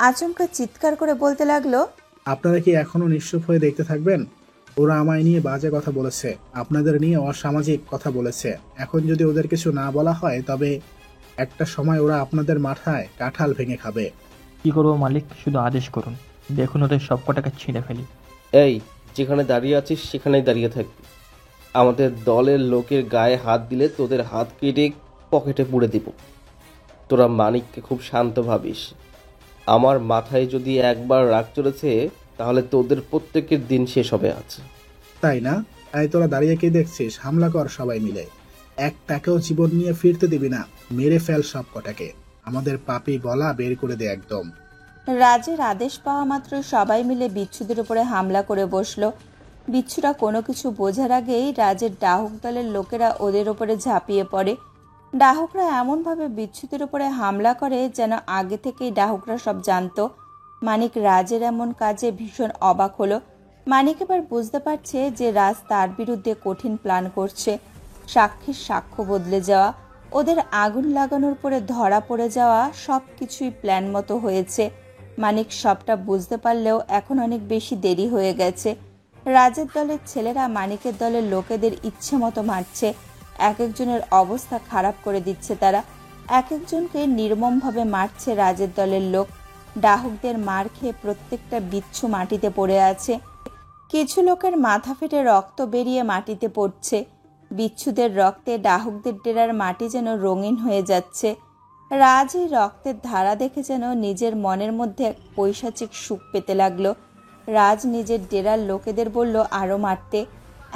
আচমকা চিৎকার করে বলতে লাগলো, আপনারা কি এখনো নিশ্চুপ হয়ে দেখতে থাকবেন? ওরা আমায় নিয়ে বাজে কথা বলেছে, আপনাদের নিয়ে অসামাজিক কথা বলেছে। এখন যদি ওদের কিছু না বলা হয় তবে একটা সময় ওরা আপনাদের মাথায় কাঁঠাল ভেঙে খাবে। কি করবো মালিক, শুধু আদেশ করুন, দেখুন ওদের সব কটাকে ছিঁড়ে ফেলি। এই, যেখানে দাঁড়িয়ে আছিস সেখানেই দাঁড়িয়ে থাকবি। আমাদের দলের লোকের গায়ে হাত দিলে তোদের হাত কেটে পকেটে পুড়ে দিব। তোরা মানিককে খুব শান্ত ভাবিস। আমার মাথায় যদি একবার রাগ চড়েছে তাহলে তোদের প্রত্যেকের দিন শেষ হবে আজ। তাই না? তাই তোরা দাঁড়িয়ে কি দেখছিস? হামলা কর সবাই মিলে। একটাকেও জীবন নিয়ে ফিরতে দিবি না, মেরে ফেল সব কটাকে। আমাদের পাপি গলা বের করে দে একদম। রাজের আদেশ পাওয়া মাত্র সবাই মিলে বিচ্ছুদের উপরে হামলা করে বসলো। বিচ্ছুরা কোনো কিছু বোঝার আগেই রাজের ডাহুক দলের লোকেরা ওদের ওপরে ঝাঁপিয়ে পড়ে। ডাহুকরা এমনভাবে বিচ্ছুদের উপরে হামলা করে যেন আগে থেকেই ডাহুকরা সব জানতো। মানিক রাজের এমন কাজে ভীষণ অবাক হলো। মানিক এবার বুঝতে পারছে যে রাজ তার বিরুদ্ধে কঠিন প্ল্যান করছে। সাক্ষীর সাক্ষ্য বদলে যাওয়া, ওদের আগুন লাগানোর পরে ধরা পড়ে যাওয়া, সব কিছুই প্ল্যান মতো হয়েছে। মানিক সবটা বুঝতে পারলেও এখন অনেক বেশি দেরি হয়ে গেছে। রাজের দলের ছেলেরা মানিকের দলের লোকেদের ইচ্ছে মতো মারছে। এক একজনের অবস্থা খারাপ করে দিচ্ছে তারা। এক একজনকে নির্মমভাবে মারছে রাজের দলের লোক। ডাহুকদের মার খেয়ে প্রত্যেকটা বিচ্ছু মাটিতে পড়ে আছে। কিছু লোকের মাথা ফেটে রক্ত বেরিয়ে মাটিতে পড়ছে। বিচ্ছুদের রক্তে ডাহুকদের ডেরার মাটি যেন রঙিন হয়ে যাচ্ছে। রাজ এই রক্তের ধারা দেখে যেন নিজের মনের মধ্যে এক পৈশাচিক সুখ পেতে লাগলো। রাজ নিজের ডেরার লোকেদের বলল আরও মারতে,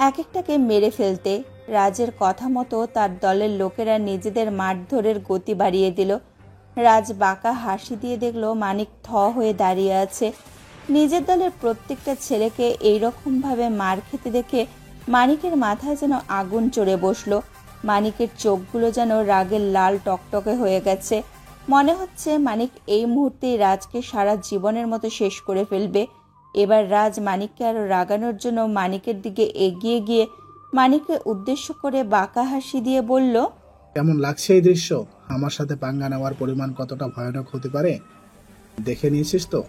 এক একটাকে মেরে ফেলতে। রাজের কথা মতো তার দলের লোকেরা নিজেদের মারধরের গতি বাড়িয়ে দিল। রাজ বাঁকা হাসি দিয়ে দেখলো মানিক থ হয়ে দাঁড়িয়ে আছে। নিজের দলের প্রত্যেকটা ছেলেকে এইরকমভাবে মার খেতে দেখে মানিকের মাথায় যেন আগুন চড়ে বসলো। মানিকের চোখগুলো যেন রাগের লাল টকটকে হয়ে গেছে। মনে হচ্ছে মানিক এই মুহূর্তেই রাজকে সারা জীবনের মতো শেষ করে ফেলবে। এবার রাজ মানিককে আরো রাগানোর জন্য মানিকের দিকে এগিয়ে গিয়ে মানিককে উদ্দেশ্য করে বাঁকা হাসি দিয়ে বলল, কেমন লাগছে এই দৃশ্য? আমার সাথে পাঙ্গা নেওয়ার পরিমাণ কতটা ভয়ানক হতে পারে দেখে নিয়েছিস তো?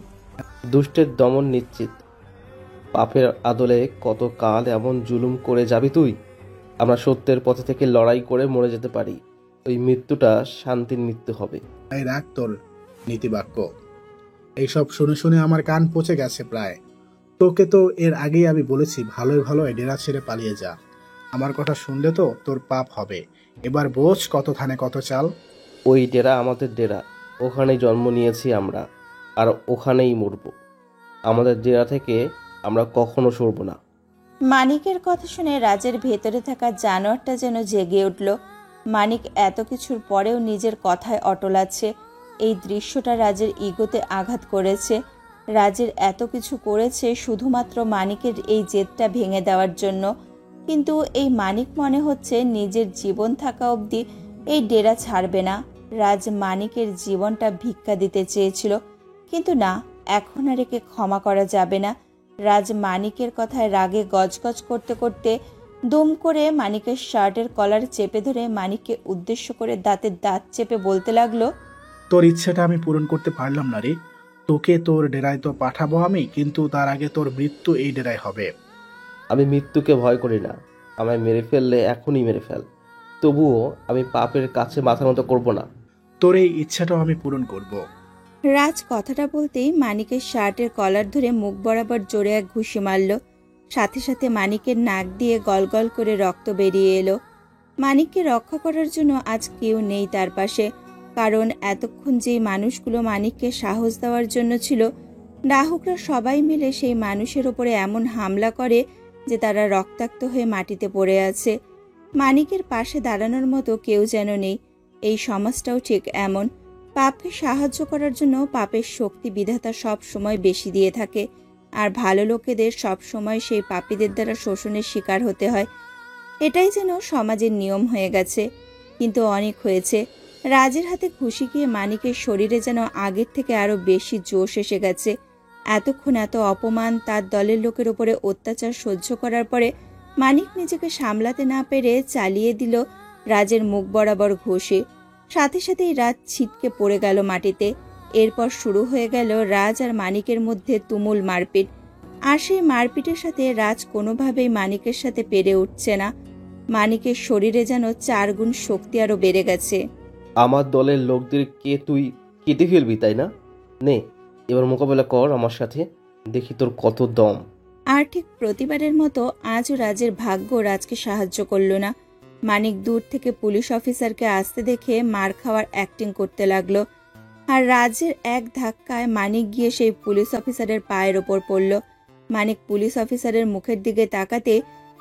দুষ্টের দমন নিশ্চিত। পাপের আদলে কত কাল এমন জুলুম করে যাবি তুই? আমরা সত্যের পথে থেকে লড়াই করে মরে যেতে পারি। ওই মৃত্যুটা শান্তির মৃত্যু হবে। এই রাখ তোর নীতিবাক্য। এইসব শুনে শুনে আমার কান পচে গেছে প্রায়। তোকে তো এর আগেই আমি বলেছি ভালোই ভালো ডেরা ছেড়ে পালিয়ে যা। আমার কথা শুনলে তো তোর পাপ হবে। এবার বোঝ কত ধানে কত চাল। ওই ডেরা আমাদের ডেরা, ওখানেই জন্ম নিয়েছি আমরা, আর ওখানেই মরব। আমাদের ডেরা থেকে আমরা কখনো সরব না। মানিকের কথা শুনে রাজের ভেতরে থাকা জানোয়ারটা যেন জেগে উঠল। মানিক এত কিছুর পরেও নিজের কথায় অটল আছে। এই দৃশ্যটা রাজের ইগোতে আঘাত করেছে। রাজের এত কিছু করেছে শুধুমাত্র মানিকের এই জেদটা ভেঙে দেওয়ার জন্য, কিন্তু এই মানিক মনে হচ্ছে নিজের জীবন থাকা অবধি এই ডেরা ছাড়বে না। রাজ মানিকের জীবনটা ভিক্ষা দিতে চেয়েছিল, কিন্তু না, এখন আর একে ক্ষমা করা যাবে না। রাজ মানিকের কথায় রাগে গজগজ করতে করতে দুম করে মানিকের শার্টের কলার চেপে ধরে মানিককে উদ্দেশ্য করে দাঁতের দাঁত চেপে বলতে লাগলো, তোর ইচ্ছেটা আমি পূরণ করতে পারলাম না রে। তোকে তোর ডেরায় তো পাঠাবো আমি, কিন্তু তার আগে তোর মৃত্যু এই ডেরায় হবে। আমি মৃত্যুকে ভয় করি না। আমায় মেরে ফেললে এখনই মেরে ফেল, তবুও আমি পাপের কাছে মাথা নত করবো না। তোর এই ইচ্ছাটাও আমি পূরণ করব। রাজ কথাটা বলতেই মানিকের শার্টের কলার ধরে মুখ বরাবর জোরে এক ঘুষি মারল। সাথে সাথে মানিকের নাক দিয়ে গলগল করে রক্ত বেরিয়ে এলো। মানিককে রক্ষা করার জন্য আজ কেউ নেই তার পাশে, কারণ এতক্ষণ যেই মানুষগুলো মানিককে সাহস দেওয়ার জন্য ছিল, ডাহুকরা সবাই মিলে সেই মানুষের ওপরে এমন হামলা করে যে তারা রক্তাক্ত হয়ে মাটিতে পড়ে আছে। মানিকের পাশে দাঁড়ানোর মতো কেউ যেন নেই। এই সমাজটাও ঠিক এমন। পাপকে সাহায্য করার জন্য পাপের শক্তি বিধাতা সব সময় বেশি দিয়ে থাকে, আর ভালো লোকেদের সব সময় সেই পাপীদের দ্বারা শোষণের শিকার হতে হয়। এটাই যেন সমাজের নিয়ম হয়ে গেছে। কিন্তু অনেক হয়েছে। রাজের হাতে ঘুষি গিয়ে মানিকের শরীরে যেন আগের থেকে আরো বেশি জোশ এসে গেছে। এতক্ষণ এত অপমান, তার দলের লোকের উপরে অত্যাচার সহ্য করার পরে মানিক নিজেকে সামলাতে না পেরে চালিয়ে দিল রাজের মুখ বরাবর ঘষে। সাথে সাথেই রাজ ছিটকে পড়ে গেল মাটিতে। এরপর শুরু হয়ে গেল রাজ আর মানিকের মধ্যে তুমুল মারপিট। আর সেই মারপিটের সাথে রাজ কোনোভাবেই মানিকের সাথে পেরে উঠছে না। মানিকের শরীরে যেন 4 গুণ শক্তি আরো বেড়ে গেছে। আমার দলের লোকদের কে তুই কেটে ফেলবি, তাই না? নে, এবার মোকাবেলা কর আমার সাথে, দেখি তোর কত দম। আর ঠিক প্রতিবারের মতো আজও রাজের ভাগ্য রাজকে সাহায্য করল না। মানিক দূর থেকে পুলিশ অফিসারকে আসতে দেখে মার খাওয়ার অ্যাক্টিং করতে লাগলো। আর রাজের এক ধাক্কায় মানিক গিয়ে সেই পুলিশ অফিসারের পায়ের ওপর পড়ল। মানিক পুলিশ অফিসারের মুখের দিকে তাকাতে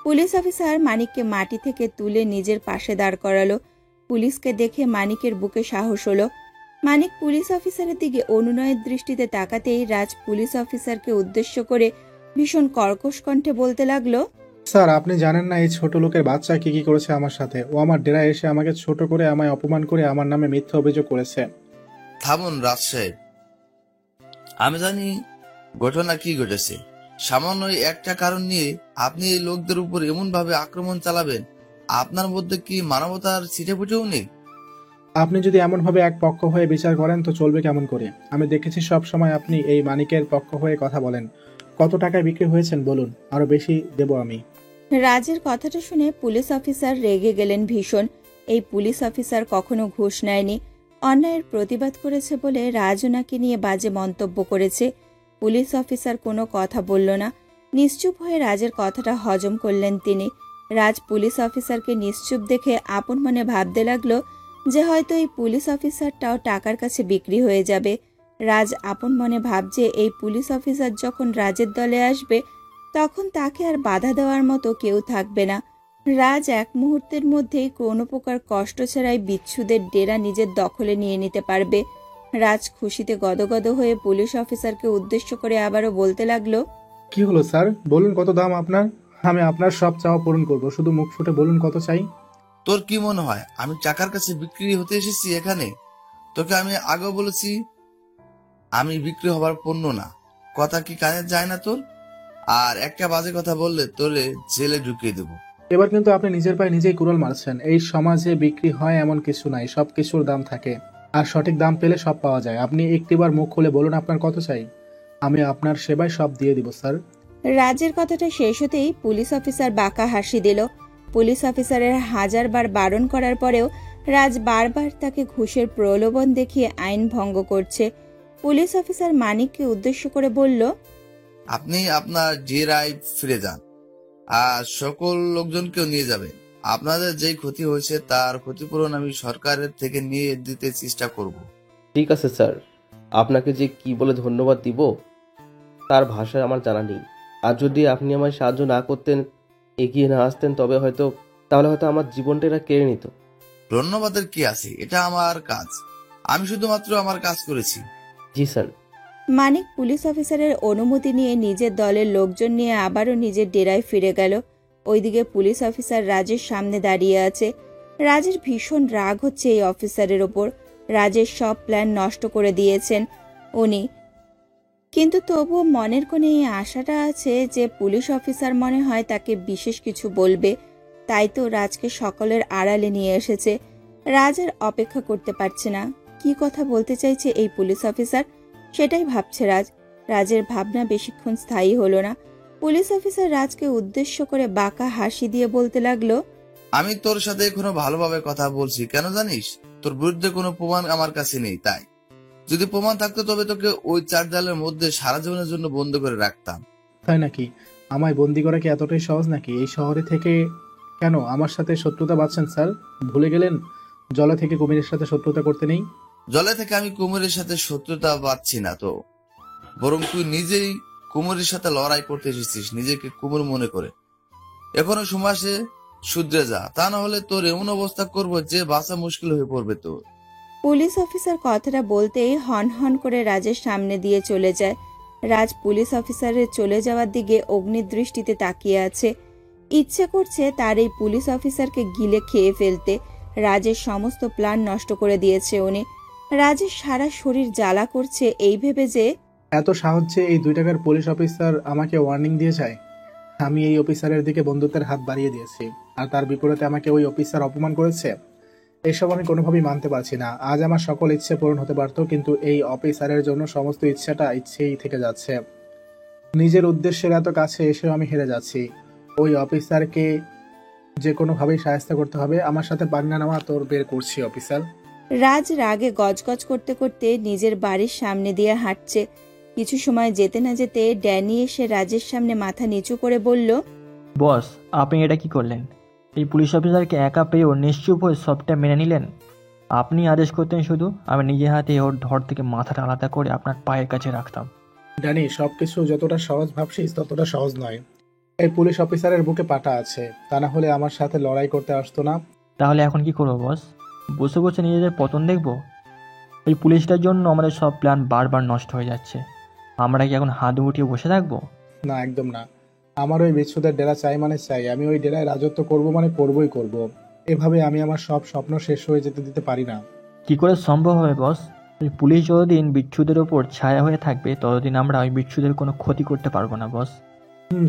পুলিশ অফিসার মানিককে মাটি থেকে তুলে নিজের পাশে দাঁড় করালো। পুলিশকে দেখে মানিকের বুকে সাহস হলো। মানিক পুলিশ অফিসারের দিকে অনুনয়ের দৃষ্টিতে তাকাতেই রাজ পুলিশ অফিসারকে উদ্দেশ্য করে ভীষণ কর্কশ কণ্ঠে বলতে লাগলো, স্যার, আপনি জানেন না এই ছোট লোকের বাচ্চা কি কি করেছে আমার সাথে? ও আমার ডেরায় এসে আমাকে ছোট করে, আমায় অপমান করে, আমার নামে মিথ্যা অভিযোগ করেছে। থামুন রাজ সাহেব, আমি জানি ঘটনা কি ঘটেছে। সামান্য একটা কারণ নিয়ে আপনি এই লোকদের উপর এমন ভাবে আক্রমণ চালাবেন, আপনার মধ্যে কি মানবতার ছিটে ফুটেও নেই? আপনি যদি এমন ভাবে এক পক্ষ হয়ে বিচার করেন তো চলবে কেমন করে? আমি দেখেছি সব সময় আপনি এই মানিকের পক্ষ হয়ে কথা বলেন। কত টাকায় বিক্রি হয়েছেন বলুন, আরো বেশি দেব আমি। রাজের কথাটা শুনে পুলিশ অফিসার রেগে গেলেন ভীষণ। এই পুলিশ অফিসার কখনো ঘুষ নেয়নি, অন্যায়ের প্রতিবাদ করেছে বলে রাজ ওনাকে নিয়ে বাজে মন্তব্য করেছে। পুলিশ অফিসার কোনো কথা বলল না, নিশ্চুপ হয়ে রাজের কথাটা হজম করলেন তিনি। রাজ পুলিশ অফিসারকে নিশ্চুপ দেখে আপন মনে ভাবতে লাগলো যে হয়তো এই পুলিশ অফিসারটাও টাকার কাছে বিক্রি হয়ে যাবে। রাজ আপন মনে ভাবছে এই পুলিশ অফিসার যখন রাজের দলে আসবে তখন তাকে আর বাধা দেওয়ার মতো কেউ থাকবে না। রাজ এক মুহূর্তের মধ্যেই কোনো প্রকার কষ্ট ছাড়াই বিচ্ছুদের ডেরা নিজের দখলে নিয়ে নিতে পারবে। রাজ খুশিতে গদগদ হয়ে পুলিশ অফিসারকে উদ্দেশ্য করে আবারও বলতে লাগলো, কি হলো স্যার, বলুন কত দাম আপনার? আমি আপনার সব চাওয়া পূরণ করব, শুধু মুখ ফুটে বলুন কত চাই। তোর কি মনে হয় আমি টাকার কাছে বিক্রি হতে এসেছি এখানে? তোকে আমি আগেও বলেছি আমি বিক্রি হবার পণ্য না। কথা কি কানে যায় না তোর? আর একটা বাজে কথা বললে তোরে জেলে ঢুকিয়ে দেবো। এবার কিন্তু আপনি নিজের পায়ে নিজেই কুড়াল মারছেন। এই সমাজে বিক্রি হয় এমন কিছু নাই, সব কিছুর দাম থাকে, আর সঠিক দাম পেলে সব পাওয়া যায়। আপনি একটিবার মুখ খুলে বলুন আপনার কত চাই, আমি আপনার সেবায় সব দিয়ে দিব স্যার। রাজের কথাটা শেষ হতেই পুলিশ অফিসার বাঁকা হাসি দিল। পুলিশ অফিসারের 1000 বার বারণ করার পরেও রাজ বারবার তাকে ঘুষের প্রলোভন দেখিয়ে আইন ভঙ্গ করছে। পুলিশ অফিসার মানিককে উদ্দেশ্য করে বলল, আপনি আপনার ডেরায় ফিরে যান আর সকল লোকজনকেও নিয়ে যাবেন। আপনাদের যেই ক্ষতি হয়েছে তার ক্ষতিপূরণ আমি সরকারের থেকে নিয়ে দিতে চেষ্টা করব। ঠিক আছে স্যার, আপনাকে যে কি বলে ধন্যবাদ দিব তার ভাষায় আমার জানা নেই। আর যদি আপনি আমায় সাহায্য না করতেন, এগিয়ে না আসতেন, তাহলে হয়তো আমার জীবনটা এরা কেড়ে নিত। ধন্যবাদের কি আছে, এটা আমার কাজ। আমি শুধুমাত্র আমার কাজ করেছি। জি স্যার। মানিক পুলিশ অফিসারের অনুমতি নিয়ে নিজের দলের লোকজন নিয়ে আবারও নিজের ডেরায় ফিরে গেল। ওইদিকে পুলিশ অফিসার রাজের সামনে দাঁড়িয়ে আছে। রাজের ভীষণ রাগ হচ্ছে এই অফিসারের ওপর। রাজের সব প্ল্যান নষ্ট করে দিয়েছেন উনি, কিন্তু তবুও মনের কোণে এই আশাটা আছে যে পুলিশ অফিসার মনে হয় তাকে বিশেষ কিছু বলবে। তাই তো রাজকে সকলের আড়ালে নিয়ে এসেছে। রাজ আর অপেক্ষা করতে পারছে না। কি কথা বলতে চাইছে এই পুলিশ অফিসার, সেটাই ভাবছে রাজ। রাজের ভাবনা বেশিক্ষণ স্থায়ী হলো না। পুলিশ অফিসার রাজকে উদ্দেশ্য করে বাঁকা হাসি দিয়ে বলতে লাগলো, আমি তোর সাথে এখনো ভালোভাবে কথা বলছি, কেন জানিস? তোর বিরুদ্ধে কোনো প্রমাণ আমার কাছে নেই, তাই যদি প্রমাণ থাকতো তবে তোকে ওই চার দেয়ালের মধ্যে সারা জীবনের জন্য বন্ধ করে রাখতাম। তাই নাকি? আমায় বন্দি করা কি এতটাই সহজ নাকি? এই শহরে থেকে কেন আমার সাথে শত্রুতা বাঁধছেন স্যার? ভুলে গেলেন জলে থেকে কুমিরের সাথে শত্রুতা করতে নেই? জলে থেকে আমি কুমিরের সাথে শত্রুতা পাচ্ছি না তো, বরং তুই নিজেই কুমিরের সাথে লড়াই করতে এসেছিস, নিজেকে কুমির মনে করে। এখনো সময় আসে, শুধরে যা, তা না হলে তোর এমন অবস্থা করবো যে বাঁচা মুশকিল হয়ে পড়বে তোর। পুলিশ অফিসার কথাটা বলতেই হন হন করে রাজের সামনে দিয়ে চলে যায়। রাজ পুলিশ অফিসারের চলে যাওয়ার দিকে অগ্নিদৃষ্টিতে তাকিয়ে আছে। ইচ্ছে করছে তার এই পুলিশ অফিসারকে গিলে খেয়ে ফেলতে। রাজের সমস্ত প্ল্যান নষ্ট করে দিয়েছে উনি। রাজের সারা শরীর জ্বালা করছে এই ভেবে যে এত সাহসে এই 2 টাকার পুলিশ অফিসার আমাকে ওয়ার্নিং দিয়ে যায়। আমি এই অফিসারের দিকে বন্ধুত্বের হাত বাড়িয়ে দিয়েছি, আর তার বিপরীতে আমাকে ওই অফিসার অপমান করেছে। এসব আমি কোনোভাবেই মানতে পারছি না। আজ আমার সকল ইচ্ছে পূরণ হতে পারতো, কিন্তু এই অফিসারের জন্য সমস্ত ইচ্ছেই থেকে যাচ্ছে। নিজের উদ্দেশ্যের এত কাছে এসেও আমি হেরে যাচ্ছি। ওই অফিসারকে যে কোনোভাবেই সাহায্য করতে হবে। আমার সাথে পান্না নেওয়া তোর বের করছি অফিসার। রাজ রাগে গজগজ করতে করতে নিজের বাড়ির সামনে দিয়ে হাঁটছে। কিছু সময় যেতে না যেতে ড্যানি এসে রাজের সামনে মাথা নিচু করে বলল, বস, আপনি এটা কি করলেন? এই পুলিশ অফিসারকে একা পেয়েও নিশ্চুপ হয়ে সবটা মেনে নিলেন। আপনি আদেশ করতেন শুধু, আমি নিজে হাতে ওর ধর থেকে মাথাটা আলাদা করে আপনার পায়ের কাছে রাখতাম। জানি সবকিছু যতটা সহজ ভাবছিস ততটা সহজ নয়। এই পুলিশ অফিসারের বুকে পাটা আছে, তা না হলে আমার সাথে লড়াই করতে আসতো না। তাহলে এখন কি করবো বস? বসে বসে নিজেদের পতন দেখবো? এই পুলিশটার জন্য আমাদের সব প্ল্যান বারবার নষ্ট হয়ে যাচ্ছে। আমরা কি এখন হাত উঠিয়ে বসে থাকবো? না, একদম না। আমার ওই বিচ্ছুদের ডেরা চাই মানে চাই। আমি ওই ডেরায় রাজত্ব করব মানে করবই করব। এভাবে আমি আমার সব স্বপ্ন শেষ হয়ে যেতে দিতে পারি না। কি করে সম্ভব হবে বস? এই পুলিশ যতদিন বিচ্ছুদের ওপর ছায়া হয়ে থাকবে ততদিন আমরা ওই বিচ্ছুদের কোনো ক্ষতি করতে পারবো না বস।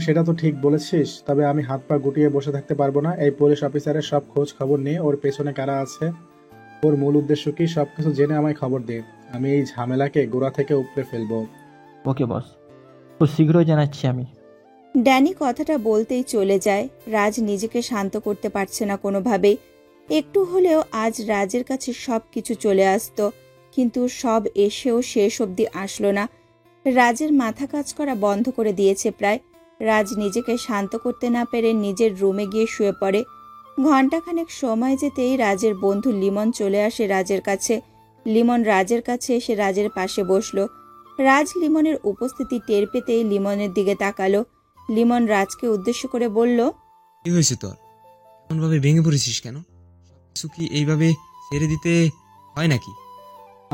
সেটা তো ঠিক বলেছিস, তবে আমি হাত পা গুটিয়ে বসে থাকতে পারবো না। এই পুলিশ অফিসারের সব খোঁজ খবর নিয়ে ওর পেছনে কারা আছে, ওর মূল উদ্দেশ্য কি, সবকিছু জেনে আমায় খবর দে। আমি এই ঝামেলাকে গোড়া থেকে উপড়ে ফেলবো। ওকে বস, খুব শীঘ্রই জানাচ্ছি আমি। ড্যানি কথাটা বলতেই চলে যায়। রাজ নিজেকে শান্ত করতে পারছে না কোনোভাবেই। একটু হলেও আজ রাজের কাছে সব কিছু চলে আসতো, কিন্তু সব এসেও শেষ অবধি আসলো না। রাজের মাথা কাজ করা বন্ধ করে দিয়েছে প্রায়। রাজ নিজেকে শান্ত করতে না পেরে নিজের রুমে গিয়ে শুয়ে পড়ে। ঘণ্টাখানেক সময় যেতেই রাজের বন্ধু লিমন চলে আসে রাজের কাছে। লিমন রাজের কাছে এসে রাজের পাশে বসলো। রাজ লিমনের উপস্থিতি টের পেতেই লিমনের দিকে তাকালো। লিমন রাজকে উদ্দেশ্য করে বলল, কি হয়েছে তোর? এমন ভাবে ভেঙে পড়েছিস কেন? সবকিছু কি এইভাবে ছেড়ে দিতে হয় নাকি?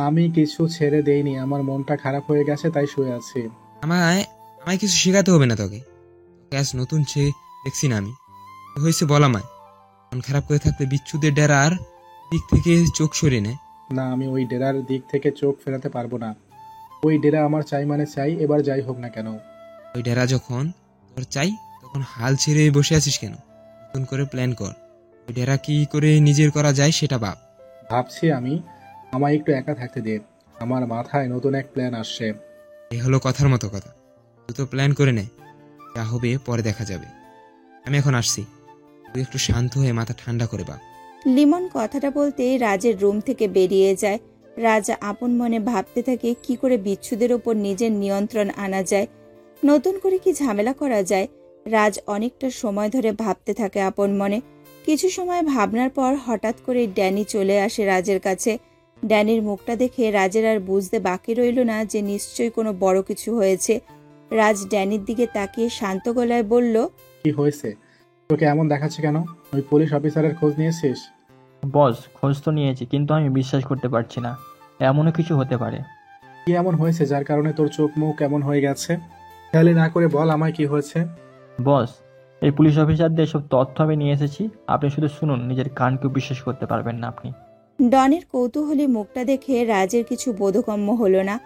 আমি কিছু ছেড়ে দেইনি, আমার মনটা খারাপ হয়ে গেছে তাই শুয়ে আছি। আমায় আমায় কিছু শেখাতে হবে না তোকে। তোকে আজ নতুন দেখছি না আমি। কি হয়েছে বল আমায়। মন খারাপ করে থাকলে বিচ্ছুদের ডেরার দিক থেকে চোখ সরিয়ে নে। না, আমি ওই ডেরার দিক থেকে চোখ ফেরাতে পারবো না। ওই ডেরা আমার চাই মানে চাই, এবার যাই হোক না কেন। ওই ডেরা যখন তোর চাই তখন হাল ছেড়ে বসে আছিস কেন? নতুন করে প্ল্যান কর। ওই ডেরা কি করে নিজের করা যায় সেটা ভাব। ভাবছি আমি, আমায় একটু একা থাকতে দে। আমার মাথায় নতুন এক প্ল্যান আসছে। এ হলো কথার মতো কথা। তুই তো প্ল্যান করে নে, যা হবে পরে দেখা যাবে। আমি এখন আসছি, তুই একটু শান্ত হয়ে মাথা ঠান্ডা করে ভাব। লিমন কথাটা বলতে রাজের রুম থেকে বেরিয়ে যায়। রাজ আপন মনে ভাবতে থাকে কি করে বিচ্ছুদের ওপর নিজের নিয়ন্ত্রণ আনা যায়, নতুন করে কি ঝামেলা করা যায়। রাজ অনেকটা সময় ধরে ভাবতে থাকে আপন মনে। কিছু সময় ভাবনার পর হঠাৎ করে ড্যানি চলে আসে রাজের কাছে। ড্যানির মুখটা দেখে রাজের আর বুঝতে বাকি রইল না যে নিশ্চয়ই কোনো বড় কিছু হয়েছে। রাজ ড্যানির দিকে তাকিয়ে শান্ত গলায় বলল, কি হয়েছে? তোকে এমন দেখাচ্ছে কেন? ওই পুলিশ অফিসারের খোঁজ নিয়েছিস? বস, খোঁজ তো নিয়েছি, কিন্তু আমি বিশ্বাস করতে পারছি না। এমনও কিছু হতে পারে। কি এমন হয়েছে যার কারণে তোর চোখ মুখ এমন হয়ে গেছে? খেয়ালি না করে বল আমায় কি হয়েছে। বস, এই পুলিশ অফিসারদের সব তথ্য আমি নিয়ে এসেছি। আপনি শুধু শুনুন, নিজের কানকেও বিশ্বাস করতে পারবেন না আপনি। ডনের কৌতূহলী মুখটা দেখে রাজের কিছু বোধগম্য হলো না।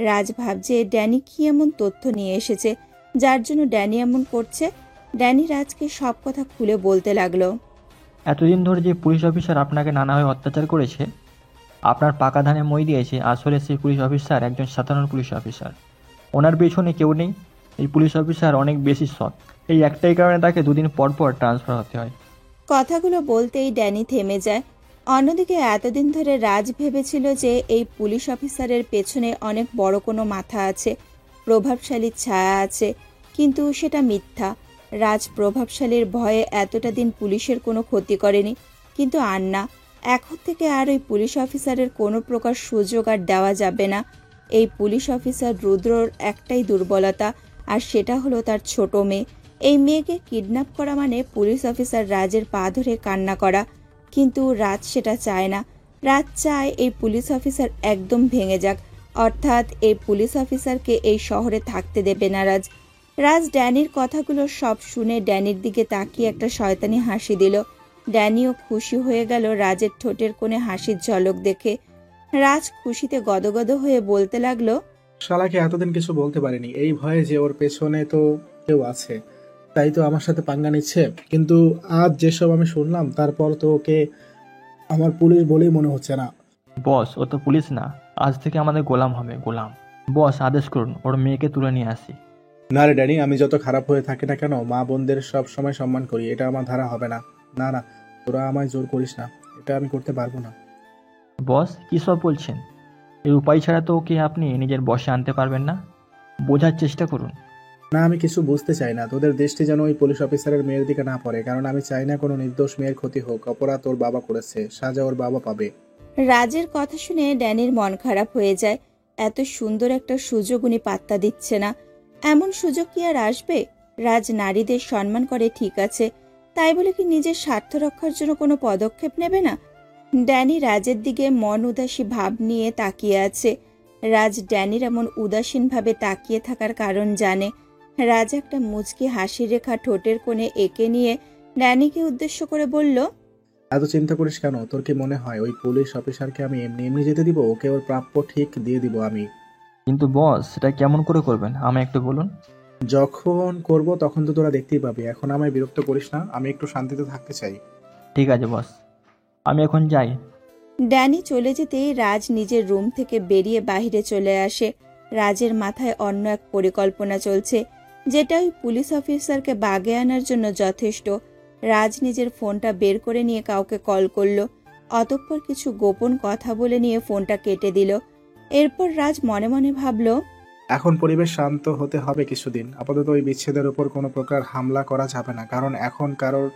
রাজ ভাবছে ড্যানি কি এমন তথ্য নিয়ে এসেছে যার জন্য ড্যানি এমন করছে। ড্যানি রাজকে সব কথা খুলে বলতে লাগলো। এতদিন ধরে যে পুলিশ অফিসার আপনাকে নানাভাবে অত্যাচার করেছে, আপনার পাকা ধানে মই দিয়েছে, আসলে সেই পুলিশ অফিসার একজন সাধারণ পুলিশ অফিসার। ওনার পেছনে কেউ নেই। এই পুলিশ অফিসার অনেক বেশি সৎ। এই একটাই কারণে তাকে দুদিন পর পর ট্রান্সফার হতে হয়। কথাগুলো বলতেই ড্যানি থেমে যায়। অন্যদিকে এতদিন ধরে রাজ ভেবেছিল যে এই পুলিশ অফিসারের পেছনে অনেক বড় কোনো মাথা আছে, প্রভাবশালী ছায়া আছে, কিন্তু সেটা মিথ্যা। রাজ প্রভাবশালীর ভয়ে এতটা দিন পুলিশের কোনো ক্ষতি করেনি, কিন্তু আর না, এখন থেকে আর ওই পুলিশ অফিসারের কোনো প্রকার সুযোগ আর দেওয়া যাবে না। এই পুলিশ অফিসার রুদ্রর একটাই দুর্বলতা, আর সেটা হলো তার ছোট মেয়ে। এই মেয়েকে কিডন্যাপ করা মানে পুলিশ অফিসার রাজের পা ধরে কান্না করা, কিন্তু রাজ সেটা চায় না। রাজ চায় এই পুলিশ অফিসার একদম ভেঙে যাক, অর্থাৎ এই পুলিশ অফিসারকে এই শহরে থাকতে দেবে না রাজ। রাজ ড্যানির কথাগুলো সব শুনে ড্যানির দিকে তাকিয়ে একটা শয়তানি হাসি দিল। ড্যানিও খুশি হয়ে গেল রাজের ঠোঁটের কোণে হাসির ঝলক দেখে। রাজ খুশিতে গদগদ হয়ে বলতে লাগলো, শালাকে এতদিন কিছু বলতে পারিনি এই ভয়ে যে ওর পেছনে তো কেউ আছে, তাই তো আমার সাথে পাঙ্গা নিচ্ছে। কিন্তু আজ যেসব আমি শুনলাম তারপর তো ওকে আমার পুলিশ বলেই মনে হচ্ছে না। বস, ও তো পুলিশ না, আজ থেকে আমাদের গোলাম হবে, গোলাম। বস, আদেশ করুন, ওর মেয়েকে তুলে নিয়ে আসি। না রে ড্যানি, আমি যত খারাপ হয়ে থাকি না কেন মা বোনদের সব সময় সম্মান করি, এটা আমার ধারা হবে না। না না, তোরা আমায় জোর করিস না, এটা আমি করতে পারবো না। বস, কী সব বলছেন? এই উপায় ছাড়া তো ওকে আপনি নিজের বশে আনতে পারবেন না। বোঝার চেষ্টা করুন। না, আমি কিছু বুঝতে চাই না। তোদের দৃষ্টি যেন ওই পুলিশ অফিসারের মেয়ের দিকে না পড়ে, কারণ আমি চাই না কোনো নির্দোষ মেয়ের ক্ষতি হোক। অপরাধ ওর বাবা করেছে, সাজা ওর বাবা পাবে। রাজের কথা শুনে ড্যানির মন খারাপ হয়ে যায়। এত সুন্দর একটা সুযোগ উনি পাত্তা দিচ্ছে না। এমন সুযোগ কি আর আসবে? রাজ নারীদের সম্মান করে ঠিক আছে, তাই বলে কি নিজের স্বার্থ রক্ষার জন্য কোনো পদক্ষেপ নেবে না? ড্যানি রাজের দিকে মন উদাসী ভাব নিয়ে তাকিয়ে আছে। রাজ ড্যানির এমন উদাসীনভাবে তাকিয়ে থাকার কারণ জানে। রাজ একটা মুচকি হাসির রেখা ঠোঁটের কোণে এঁকে নিয়ে ড্যানিকে উদ্দেশ্য করে বলল, এত চিন্তা করিস কেন? তোর কি মনে হয় ওই পুলিশ অফিসারকে আমি এমনি এমনি যেতে দিব? ওকে ওর প্রাপ্য ঠিক দিয়ে দিব আমি। কিন্তু বস, সেটা কেমন করে করবেন আমায় একটু বলুন। যখন করব তখন তো তোরা দেখতেই পাবি। এখন আমায় বিরক্ত করিস না, আমি একটু শান্তিতে থাকতে চাই। ঠিক আছে বস, আমি এখন যাই। ড্যানি চলে যেতেই রাজ নিজের রুম থেকে বেরিয়ে বাইরে চলে আসে। রাজের মাথায় অন্য এক পরিকল্পনা চলছে, যেটা ওই পুলিশ অফিসারকে বাগে আনার জন্য যথেষ্ট। রাজ নিজের ফোনটা বের করে নিয়ে কাউকে কল করলো, অতঃপর কিছু গোপন কথা বলে নিয়ে ফোনটা কেটে দিল। এরপর রাজ মনে মনে ভাবল, এখন পরিবেশ শান্ত হতে হবে কিছুদিন। আপাতত ওই বিচ্ছেদের উপর কোনো প্রকার হামলা করা যাবে না, কারণ এখন কারোর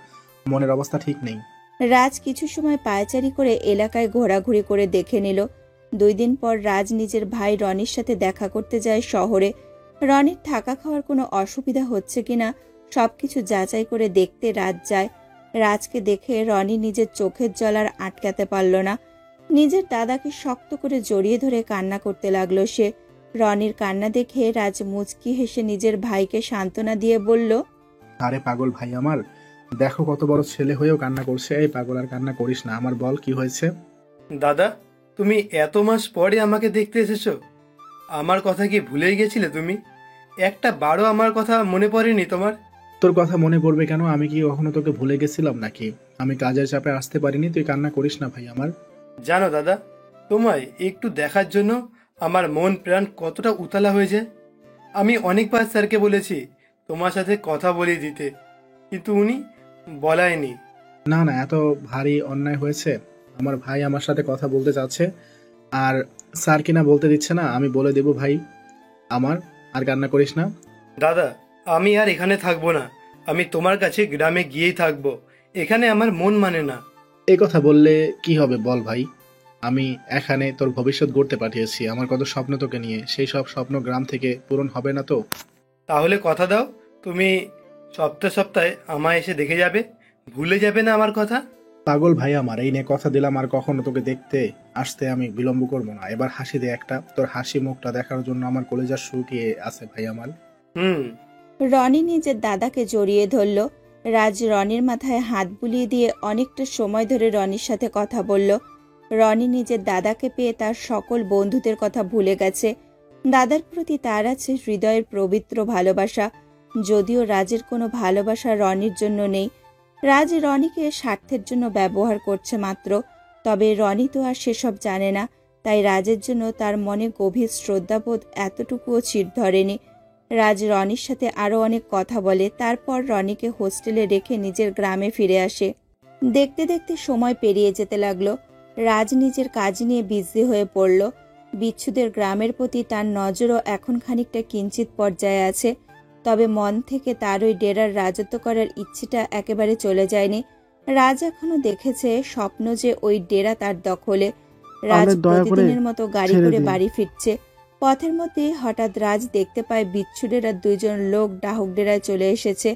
মনের অবস্থা ঠিক নেই। রাজ কিছু সময় পায়চারি করে এলাকায় ঘোরাঘুরি করে দেখে নিল। 2 দিন পর রাজ নিজের ভাই রনির সাথে দেখা করতে যায় শহরে। রনির থাকা খাওয়ার কোনো অসুবিধা হচ্ছে কিনা সবকিছু যাচাই করে দেখতে রাজ যায়। রাজকে দেখে রনি নিজের চোখের জল আর আটকাতে পারল না। নিজের দাদাকে শক্ত করে জড়িয়ে ধরে কান্না করতে লাগলো সে। রনির কান্না দেখে রাজ মুচকি হেসে নিজের ভাইকে সান্ত্বনা দিয়ে বলল, আরে পাগল ভাই আমার, দেখো কত বড় ছেলে হয়েও কান্না করছে। এই পাগল, আর কান্না করিস না। আমার বল, কি হয়েছে? দাদা, তুমি এত মাস পরে আমাকে দেখতে এসেছো। আমার কথা কি ভুলেই গেছিলে তুমি? একটা বারও আমার কথা মনে পড়েনি তোমার? তোর কথা মনে পড়বে কেন? আমি কি কখনো তোকে ভুলে গেছিলাম নাকি? আমি কাজের চাপে আসতে পারিনি, তুই কান্না করিস না ভাই আমার। জানো দাদা, তোমায় একটু দেখার জন্য আমার মন প্রাণ কতটা উতলা হয়ে যায়। আমি অনেকবার স্যারকে বলেছি তোমার সাথে কথা বলিয়ে দিতে, কিন্তু উনি বলায়নি। না না, এত ভারী অন্যায় হয়েছে। আমার ভাই আমার সাথে কথা বলতে চাচ্ছে, আর স্যার কিনা বলতে দিচ্ছে না। আমি বলে দেব ভাই আমার, আর কান্না করিস না। দাদা, আমি আর এখানে থাকবো না। আমি তোমার কাছে গ্রামে গিয়েই থাকবো। এখানে আমার মন মানে না। এই কথা বললে কি হবে বল ভাই? আমি এখানে তোর ভবিষ্যৎ গড়তে পাঠিয়েছি। আমার কত স্বপ্ন তোকে নিয়ে, সেই সব স্বপ্ন গ্রাম থেকে পূরণ হবে না তো? তাহলে কথা দাও, তুমি সপ্তাহে সপ্তাহে আমায় এসে দেখে যাবে, ভুলে যাবে না আমার কথা। পাগল ভাই আমার, এই নিয়ে কথা দিলাম আর কখনো তোকে দেখতে আসতে আমি বিলম্ব করবো না। এবার হাসি দে একটা, তোর হাসি মুখটা দেখার জন্য আমার কলেজা শুকিয়ে আছে ভাই আমার। হুম। রনি নিজের দাদাকে জড়িয়ে ধরল। রাজ রনির মাথায় হাত বুলিয়ে দিয়ে অনেকটা সময় ধরে রনির সাথে কথা বলল। রনি নিজের দাদাকে পেয়ে তার সকল বন্ধুদের কথা ভুলে গেছে। দাদার প্রতি তার আছে হৃদয়ের পবিত্র ভালোবাসা। যদিও রাজের কোনো ভালোবাসা রনির জন্য নেই। রাজ রনিকে স্বার্থের জন্য ব্যবহার করছে মাত্র। তবে রনি তো আর সেসব জানে না, তাই রাজের জন্য তার মনে গভীর শ্রদ্ধাবোধ এতটুকুও চির ধরেনি। রাজ রনির সাথে আরও অনেক কথা বলে, তারপর রনিকে হোস্টেলে রেখে নিজের গ্রামে ফিরে আসে। দেখতে দেখতে সময় পেরিয়ে যেতে লাগলো। রাজ নিজের কাজ নিয়ে বিজি হয়ে পড়ল। বিচ্ছুদের গ্রামের প্রতি তার নজরও এখন খানিকটা কিঞ্চিত পর্যায়ে আছে। তবে মন থেকে তার ওই ডেরার রাজত্ব করার ইচ্ছেটা একেবারে চলে যায়নি। রাজ এখনো দেখেছে স্বপ্ন যে ওই ডেরা তার দখলে। রাজ আমাদের দয়া করে প্রতিদিনের মতো গাড়ি ছেড়ে করে দিন। বাড়ি ফিরছে। পথের মধ্যে হঠাৎ রাজ দেখতে পায় বিচ্ছু ডেরার দুইজন লোক ডাহুক ডেরায় চলে এসেছে।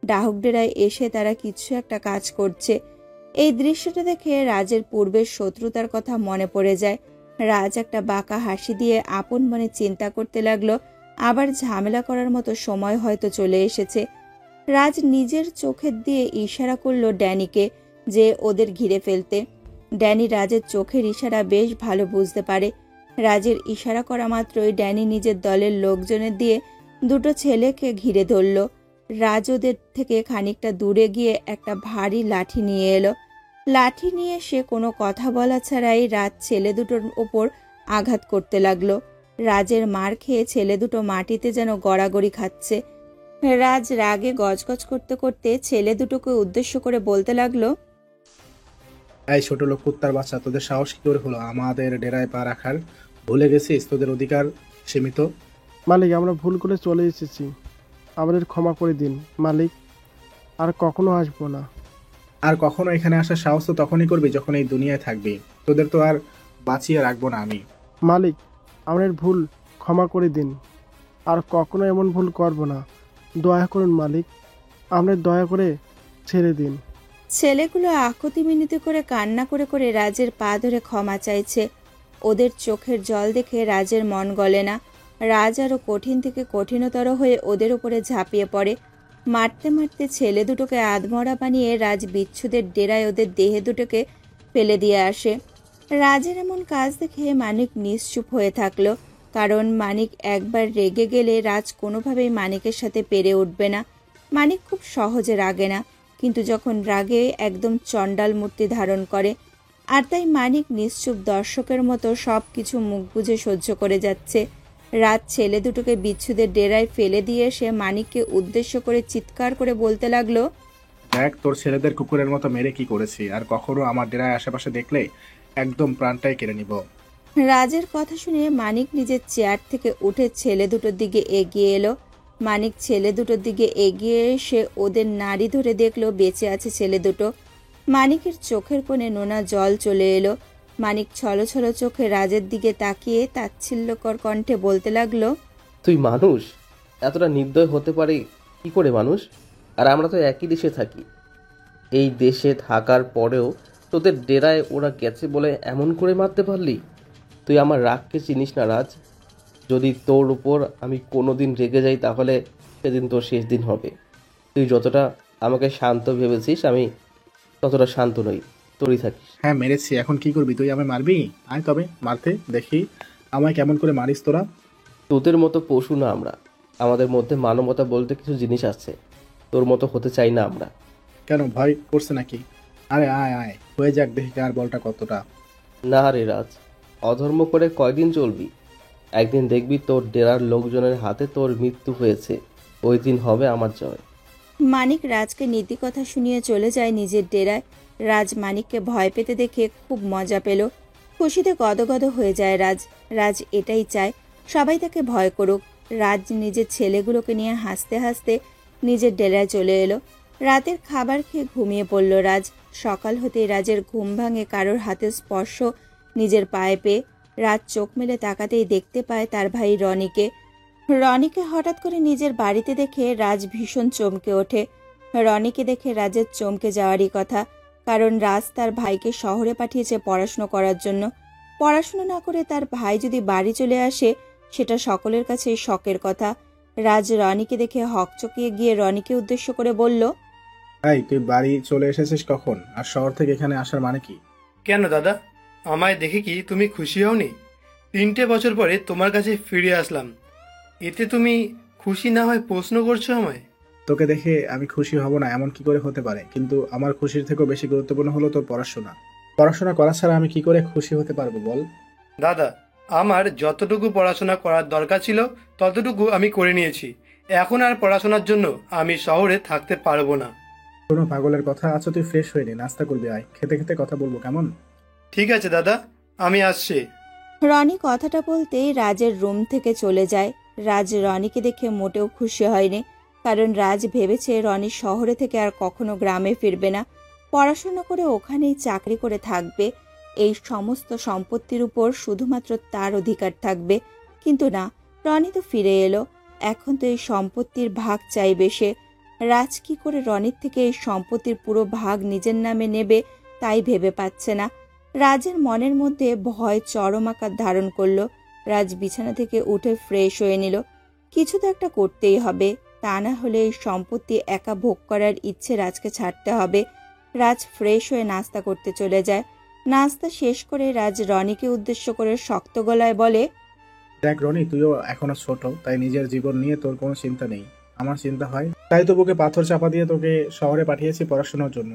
ডাহুক ডেরায় এসে তারা কিছু একটা কাজ করছে। এই দৃশ্যটা দেখে রাজের পূর্বের শত্রুতার কথা মনে পড়ে যায়। রাজ একটা বাঁকা হাসি দিয়ে আপন মনে চিন্তা করতে লাগলো, আবার ঝামেলা করার মতো সময় হয়তো চলে এসেছে। রাজ নিজের চোখের দিয়ে ইশারা করলো ড্যানিকে যে ওদের ঘিরে ফেলতে। ড্যানি রাজের চোখের ইশারা বেশ ভালো বুঝতে পারে। রাজের ইশারা করা মাত্রই ড্যানি নিজের দলের লোকজনের দিয়ে দুটো ছেলেকে ঘিরে ধরল। রাজ ওদের থেকে খানিকটা দূরে গিয়ে একটা ভারী লাঠি নিয়ে এলো। লাঠি নিয়ে সে কোনো কথা বলা ছাড়াই রাজ ছেলে দুটোর ওপর আঘাত করতে লাগলো। রাজের মার খেয়ে ছেলে দুটো মাটিতে যেন গড়াগড়ি খাচ্ছে। রাজ রাগে গজগজ করতে করতে ছেলে দুটোকে উদ্দেশ্য করে বলতে লাগলো, এই ছোট লোক কুত্তার বাচ্চা, তোদের সাহস কি করে হলো আমাদের ডেরায় পা রাখার? ভুলে গেছিস তোদের অধিকার সীমিত? মালিক, আমরা ভুল করে চলে এসেছি, আমাদের ক্ষমা করে দিন মালিক, আর কখনো আসবো না। আর কখনো এখানে আসার সাহস তো তখনই করবি যখন এই দুনিয়ায় থাকবি। তোদের তো আর বাঁচিয়ে রাখবো না আমি। মালিক, আমাদের ভুল ক্ষমা করে দিন, আর কখনো এমন ভুল করব না। দয়া করুন মালিক, আমাদের দয়া করে ছেড়ে দিন। ছেলেগুলো আকুতি মিনতি করে কান্না করে করে রাজের পা ধরে ক্ষমা চাইছে। ওদের চোখের জল দেখে রাজের মন গলে না। রাজ আরো কঠিন থেকে কঠিনতর হয়ে ওদের উপরে ঝাঁপিয়ে পড়ে। মারতে মারতে ছেলে দুটোকে আধমরা বানিয়ে রাজ বিচ্ছুদের ডেরায় ওদের দেহে দুটোকে ফেলে দিয়ে আসে। রাজের এমন কাজ দেখে মানিক নিশ্চুপ হয়ে থাকলো, কারণ মানিক একবার রেগে গেলে রাজ কোনোভাবেই মানিকের সাথে পেরে উঠবে না। মানিক খুব সহজে রাগে না, কিন্তু যখন রাগে একদম চণ্ডাল মূর্তি ধারণ করে। আর তাই মানিক নিশ্চুপ দর্শকের মতো সব কিছু মুখ বুজে সহ্য করে যাচ্ছে। রাত ছেলে দুটোকে বিচ্ছুদের ডেরায় ফেলে দিয়ে সে মানিককে উদ্দেশ্য করে চিৎকার করে বলতে লাগলো, দেখ তোর ছেলেদের কুকুরের মতো মেরে কি করেছি, আর কখনো আমার ডেরায় আশেপাশে দেখলে একদম প্রাণটাই কেড়ে নিব। রাজের কথা শুনে মানিক নিজের চেয়ার থেকে উঠে ছেলে দুটোর দিকে এগিয়ে এলো। মানিক ছেলে দুটোর দিকে এগিয়ে এসে ওদের নাড়ি ধরে দেখলো বেঁচে আছে ছেলে দুটো। মানিকের চোখের কোণে নোনা জল চলে এলো। মানিক ছলো ছলো চোখে রাজের দিকে তাকিয়ে তাচ্ছিল্যকর কণ্ঠে বলতে লাগলো, তুই মানুষ? এতটা নির্দয় হতে পারে কি করে মানুষ? আর আমরা তো একই দেশে থাকি। এই দেশে থাকার পরেও তোদের ডেরায় ওরা গেছে বলে এমন করে মারতে পারলি? তুই আমার রাগকে চিনিস না রাজ। যদি তোর উপর আমি কোনো দিন রেগে যাই তাহলে সেদিন তোর শেষ দিন হবে। তুই যতটা আমাকে শান্ত ভেবেছিস আমি ততটা শান্ত নই, তোরই থাকিস। হ্যাঁ মেরেছি, এখন কি করবি? তুই আমায় মারবি? আয় তবে মারতে দেখি আমায় কেমন করে মারিস তোরা। তোদের মতো পশু না আমরা, আমাদের মধ্যে মানবতা বলতে কিছু জিনিস আছে। তোর মতো হতে চাই না আমরা। কেন ভয় করছে নাকি? আরে আয় আয়, হয়ে যাক দেখি কার বলটা কতটা। না রে রাজ, অধর্ম করে কয়দিন চলবি? একদিন দেখবি তোর ডেরার লোকজনের হাতে তোর মৃত্যু হয়েছে, ওই দিন হবে আমার জয়। মানিক রাজকে নীতি কথা শুনিয়ে চলে যায় নিজের ডেরায়। রাজ মানিককে ভয় পেতে দেখে খুব মজা পেল। খুশিতে গদগদ হয়ে যায় রাজ। রাজ এটাই চায় সবাই তাকে ভয় করুক। রাজ নিজের ছেলেগুলোকে নিয়ে হাসতে হাসতে নিজের ডেরায় চলে এলো। রাতের খাবার খেয়ে ঘুমিয়ে পড়ল রাজ। সকাল হতেই রাজের ঘুম ভাঙে কারোর হাতের স্পর্শ নিজের পায়ে পেয়ে। রাজ চোখ মেলে তাকাতেই দেখতে পায় তার ভাই রনিকে। রনিকে হঠাৎ করে নিজের বাড়িতে দেখে রাজ ভীষণ চমকে ওঠে। রনিকে দেখে রাজের চমকে যাওয়ারই কথা, কারণ রাজ তার ভাইকে শহরে পাঠিয়েছে পড়াশুনো করার জন্য। পড়াশুনো না করে তার ভাই যদি বাড়ি চলে আসে সেটা সকলের কাছে শখের কথা। রাজ রনিকে দেখে হকচকিয়ে গিয়ে রনিকে উদ্দেশ্য করে বলল, এই তুই বাড়ি চলে এসেছিস কখন? আর শহর থেকে এখানে আসার মানে কি? কেন দাদা, আমায় দেখে কি তুমি খুশি হওনি? 3টে বছর পরে তোমার কাছে ফিরে আসলাম, এতে তুমি খুশি না হয় প্রশ্ন করছো আমায়? তোকে দেখে আমি খুশি হব না এমন কি করে হতে পারে? কিন্তু আমার খুশির থেকেও বেশি গুরুত্বপূর্ণ হলো তোর পড়াশোনা। পড়াশোনা করা ছাড়া আমি কি করে খুশি হতে পারবো বল? দাদা, আমার যতটুকু পড়াশোনা করার দরকার ছিল ততটুকু আমি করে নিয়েছি। এখন আর পড়াশোনার জন্য আমি শহরে থাকতে পারবো না। কোনো পাগলের কথা। আচ্ছা তুই ফ্রেশ হয়ে নে, নাস্তা করবি, আয়, খেতে খেতে কথা বলবো, কেমন? ঠিক আছে দাদা, আমি আসছি। রনি কথাটা বলতেই রাজের রুম থেকে চলে যায়। রাজ রনিকে দেখে মোটেও খুশি হয়নি, কারণ রাজ ভেবেছে রনি শহরে থেকে আর কখনো গ্রামে ফিরবে না, পড়াশোনা করে ওখানেই চাকরি করে থাকবে, এই সমস্ত সম্পত্তির উপর শুধুমাত্র তার অধিকার থাকবে। কিন্তু না, রনি তো ফিরে এলো, এখন তো এই সম্পত্তির ভাগ চাইবে সে। রাজ কি করে রনির থেকে এই সম্পত্তির পুরো ভাগ নিজের নামে নেবে তাই ভেবে পাচ্ছে না। রাজের মনের মধ্যে ভয় চরম আকার ধারণ করলো। রাজ বিছানা থেকে উঠে ফ্রেশ হয়ে নিল। কিছু তো একটা করতেই হবে, তা না হলে এই সম্পত্তি একা ভোগ করার ইচ্ছে রাজকে ছাড়তে হবে। রাজ ফ্রেশ হয়ে নাস্তা করতে চলে যায়। নাস্তা শেষ করে রাজ রনিকে উদ্দেশ্য করে শক্ত গলায় বলে, দেখ রনি, তুইও এখনো ছোট, তাই নিজের জীবন নিয়ে তোর কোনো চিন্তা নেই। আমার চিন্তা হয়, তাই তো বুকে পাথর চাপা দিয়ে তোকে শহরে পাঠিয়েছি পড়াশোনার জন্য।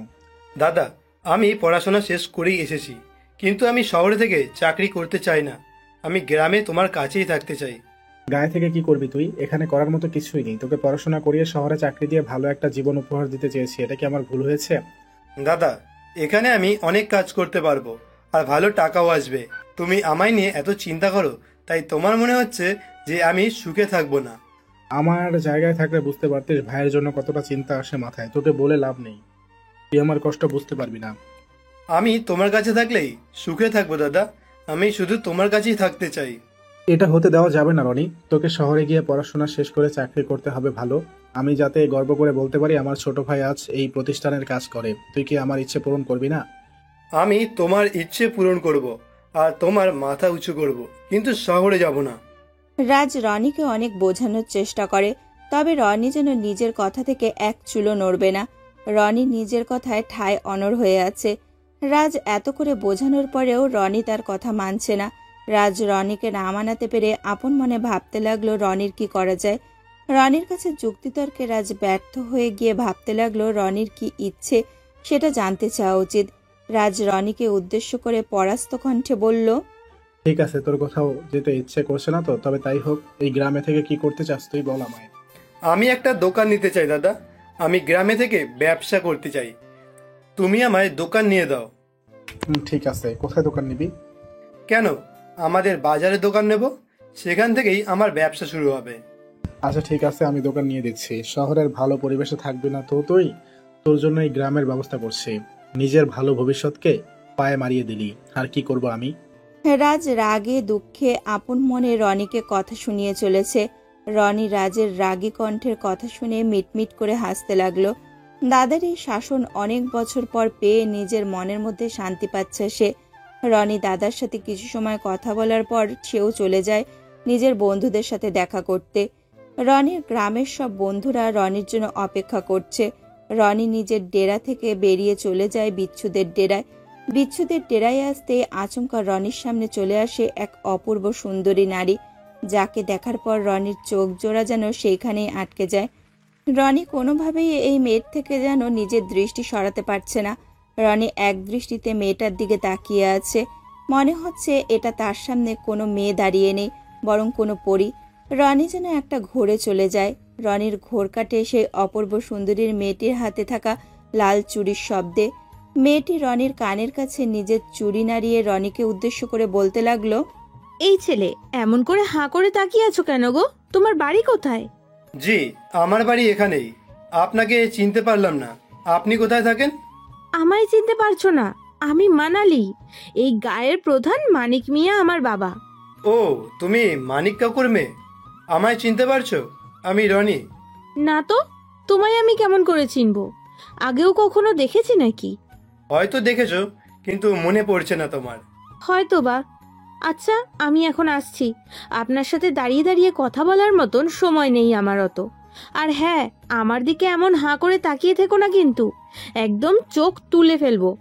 দাদা, আমি পড়াশোনা শেষ করেই এসেছি, কিন্তু আমি শহরে থেকে চাকরি করতে চাই না। আমি গ্রামে তোমার কাছেই থাকতে চাই। গায়ে থেকে কি করবি তুই? এখানে করার মতো কিছুই নেই। তোকে পড়াশোনা করিয়ে শহরে চাকরি দিয়ে ভালো একটা জীবন উপহার দিতে চেয়েছি, এটা কি আমার ভুল হয়েছে? দাদা, এখানে আমি অনেক কাজ করতে পারবো আর ভালো টাকাও আসবে। তুমি আমায় নিয়ে এত চিন্তা করো, তাই তোমার মনে হচ্ছে যে আমি সুখে থাকবো না। আমার জায়গায় থাকলে বুঝতে পারতিস ভাইয়ের জন্য কতটা চিন্তা আসে মাথায়। তোকে বলে লাভ নেই, তুই আমার কষ্ট বুঝতে পারবি না। আমি তোমার কাছে থাকলেই সুখে থাকবো দাদা, আমি শুধু তোমার কাছেই থাকতে চাই। এটা হতে দেওয়া যাবে না রনি। তোকে শহরে গিয়ে পড়াশোনা শেষ করে চাকরি করতে হবে ভালো। আমি যাতে গর্ব করে বলতে পারি আমার ছোট ভাই আজ এই প্রতিষ্ঠানের কাজ করে। তুই কি আমার ইচ্ছে পূরণ করবি না? আমি তোমার ইচ্ছে পূরণ করব আর তোমার মাথা উঁচু করব, কিন্তু শহরে যাব না। রাজ রনিকে অনেক বোঝানোর চেষ্টা করে, তবে রনি যেন নিজের কথা থেকে এক চুলো নড়বে না। রনি নিজের কথায় ঠায় অনড় হয়ে আছে। রাজ এত করে বোঝানোর পরেও রনি তার কথা মানছে না। রাজ রনিকে না মানাতে পেরে আপন মনে ভাবতে লাগলো রনির কি করা যায়। রনির কাছে যুক্তিতর্কে রাজ ব্যর্থ হয়ে গিয়ে ভাবতে লাগলো রনির কি ইচ্ছে সেটা জানতে চাওয়া উচিত। রাজ রনিকে উদ্দেশ্য করে পরাস্ত কণ্ঠে বলল, ঠিক আছে, তোর কোথাও যেতে ইচ্ছে করছে না তো, তবে তাই হোক। এই গ্রামে থেকে কি করতে চাস তুই বল আমায়। আমি একটা দোকান নিতে চাই দাদা, আমি গ্রামে থেকে ব্যবসা করতে চাই, তুমি আমায় দোকান নিয়ে দাও। ঠিক আছে, কোথায় দোকান নিবি? কেন, আমাদের বাজারে দোকান নেব, সেখান থেকেই আমার ব্যবসা শুরু হবে। আচ্ছা ঠিক আছে, আমি দোকান নিয়ে দিচ্ছি। শহরের ভালো পরিবেশে থাকবি না তো তুই, তোর জন্য এই গ্রামের ব্যবস্থা করছি। নিজের ভালো ভবিষ্যৎকে পায়ে মারিয়ে দিলি, আর কি করব আমি? রাজ রাগে দুঃখে আপন মনে রনিকে কথা শুনিয়ে চলেছে। রনি রাজের রাগী কণ্ঠের কথা শুনে মিটমিট করে হাসতে লাগলো। দাদার এই শাসন অনেক বছর পর পেয়ে নিজের মনের মধ্যে শান্তি পাচ্ছে সে। রনি দাদার সাথে কিছু সময় কথা বলার পর সেও চলে যায় নিজের বন্ধুদের সাথে দেখা করতে। রনির গ্রামের সব বন্ধুরা রনির জন্য অপেক্ষা করছে। রনি নিজের ডেরা থেকে বেরিয়ে চলে যায় বিচ্ছুদের ডেরায়। বিচ্ছুদের ডেরায় আসতে আচমকা রনির সামনে চলে আসে এক অপূর্ব সুন্দরী নারী, যাকে দেখার পর রনির চোখ জোড়া যেন সেইখানেই আটকে যায়। রনি কোনোভাবেই এই মেয়ের থেকে যেন নিজের দৃষ্টি সরাতে পারছে না। রনি এক দৃষ্টিতে মেয়েটার দিকে তাকিয়ে আছে। মনে হচ্ছে এটা তার সামনে কোনো মেয়ে দাঁড়িয়ে নেই, বরং কোনো পরী। রনি যেন একটা ঘোরে চলে যায়। রনির ঘোর কাটে সেই অপূর্ব সুন্দরীর মেয়েটির হাতে থাকা লাল চুড়ির শব্দে। মেয়েটি রনির কানের কাছে নিজের চুড়ি নাড়িয়ে রনিকে উদ্দেশ্য করে বলতে লাগলো, এই ছেলে, এমন করে হাঁ করে তাকিয়ে আছো কেন গো? তোমার বাড়ি কোথায়? জি, আমার বাড়ি এখানেই। আপনাকে চিনতে পারলাম না, আপনি কোথায় থাকেন? আমায় চিনতে পারছো না? আমি মানালি, এই গায়ের প্রধান মানিক মিয়া আমার বাবা। ও, তুমি মানিক কাকুর মেয়ে? আমায় চিনতে পারছো? আমি রনি। না তো, তোমায় আমি কেমন করে চিনবো? আগেও কখনো দেখেছি নাকি? হয়তো দেখেছো, কিন্তু মনে পড়ছে না তোমার। হয়তো বা। আচ্ছা, আমি এখন আসছি। আপনার সাথে দাঁড়িয়ে দাঁড়িয়ে কথা বলার মতন সময় নেই আমার অত। আর হ্যাঁ, আমার দিকে এমন হাঁ করে তাকিয়ে থেকো না কিন্তু, একদম চোখ তুলে ফেলবো।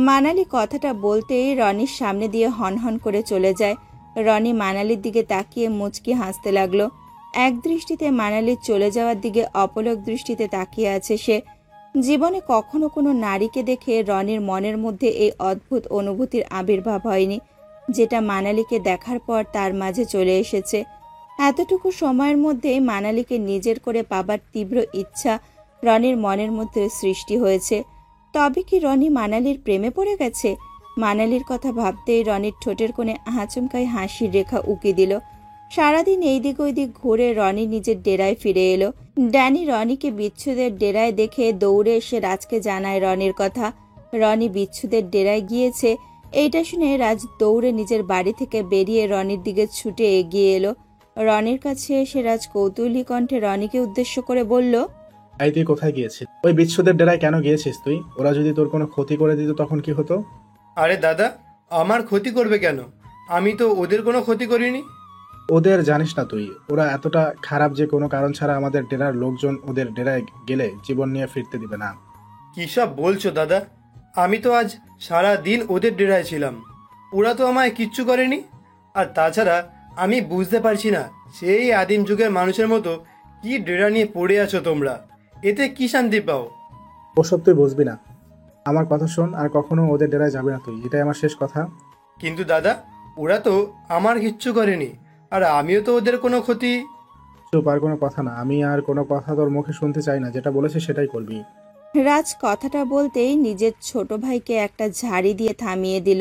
মানালি কথাটা বলতেই রনির সামনে দিয়ে হনহন করে চলে যায়। রনি মানালির দিকে তাকিয়ে মুচকি হাসতে লাগলো। এক দৃষ্টিতে মানালির চলে যাওয়ার দিকে অপলক দৃষ্টিতে তাকিয়ে আছে সে। জীবনে কখনো কোনো নারীকে দেখে রনির মনের মধ্যে এই অদ্ভুত অনুভূতির আবির্ভাব হয়নি, যেটা মানালিকে দেখার পর তার মাঝে চলে এসেছে। এতটুকু সময়ের মধ্যেই মানালিকে নিজের করে পাবার তীব্র ইচ্ছা রনির মনের মধ্যে সৃষ্টি হয়েছে। তবে কি রনি মানালির প্রেমে পড়ে গেছে? মানালির কথা ভাবতেই রনির ঠোঁটের কোণে আচমকাই হাসির রেখা উকি দিল। সারাদিন এইদিক ওইদিক ঘুরে রনি নিজের ডেরায় ফিরে এলো। ড্যানি রনিকে বিচ্ছুদের ডেরায় দেখে দৌড়ে এসে রাজকে জানায় রনির কথা। রনি বিচ্ছুদের ডেরায় গিয়েছে এইটা শুনে রাজ দৌড়ে নিজের বাড়ি থেকে বেরিয়ে রনির দিকে ছুটে এগিয়ে এলো। রনির কাছে এসে রাজ কৌতূহলী কণ্ঠে রনিকে উদ্দেশ্য করে বলল, এই তুই কোথায় গিয়েছিস? ওই বিচ্ছুদের ডেরায় কেন গিয়েছিস তুই? ওরা যদি তোর কোনো ক্ষতি করে দিত তখন কি হতো? আরে দাদা, আমার ক্ষতি করবে কেন? আমি তো ওদের কোনো ক্ষতি করিনি। ওদের জানিস না তুই? ওরা এতটা খারাপ যে কোনো কারণ ছাড়া আমাদের ডেরার লোকজন ওদের ডেরায় গেলে জীবন নিয়ে ফিরতে দিবে না। কী সব বলছো দাদা? আমি তো আজ সারা দিন ওদের ডেরায় ছিলাম, ওরা তো আমায় কিচ্ছু করেনি। আর তাছাড়া আমি বুঝতে পারছি না, সেই আদিম যুগের মানুষের মতো কি ডেরা নিয়ে পড়ে আছো তোমরা, এতে কি শান্তি পাও? ওসব তুই বুঝবি না। আমার কথা শোন, আর কখনো ওদের ডেরায় যাবে না তুই, এটাই আমার শেষ কথা। কিন্তু দাদা, ওরা তো আমার কিচ্ছু করেনি, আর আমিও তো ওদের কোনো ক্ষতি। চুপ, আর কোনো কথা না। আমি আর কোনো কথা তোর মুখে শুনতে চাই না, যেটা বলেছে সেটাই করবি। রাজ কথাটা বলতেই নিজের ছোট ভাইকে একটা ঝাড়ি দিয়ে থামিয়ে দিল।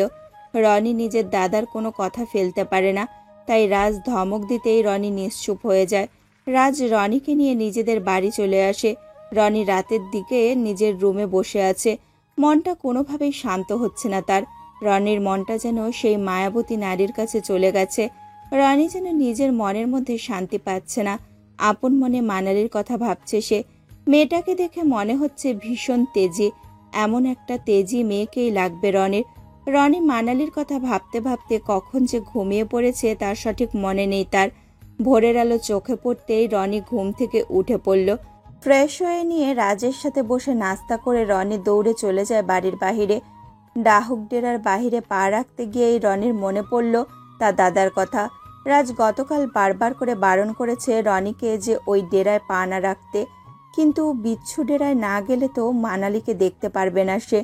রনি নিজের দাদার কোনো কথা ফেলতে পারে না, তাই রাজ ধমক দিতেই রনি নিশ্চুপ হয়ে যায়। রাজ রনিকে নিয়ে নিজেদের বাড়ি চলে আসে। রনি রাতের দিকে নিজের রুমে বসে আছে। মনটা কোনোভাবেই শান্ত হচ্ছে না তার। রনির মনটা যেন সেই মায়াবতী নারীর কাছে চলে গেছে। রনি যেন নিজের মনের মধ্যে শান্তি পাচ্ছে না। আপন মনে মানালির কথা ভাবছে সে। মেয়েটাকে দেখে মনে হচ্ছে ভীষণ তেজি। এমন একটা তেজি মেয়েকেই লাগবে রনির। রনি মানালির কথা ভাবতে ভাবতে কখন যে ঘুমিয়ে পড়েছে তার সঠিক মনে নেই তার। ভোরের আলো চোখে পড়তেই রনি ঘুম থেকে উঠে পড়ল। ফ্রেশ হয়ে নিয়ে রাজের সাথে বসে নাস্তা করে রনি দৌড়ে চলে যায় বাড়ির বাহিরে। ডাহুক ডেরার বাহিরে পা রাখতে গিয়েই রনির মনে পড়ল তার দাদার কথা। রাজ গতকাল বারবার করে বারণ করেছে রনিকে যে ওই ডেরায় পা না রাখতে, কিন্তু বিচ্ছু ডেরায় না গেলে তো মানালিকে দেখতে পারবে না সে।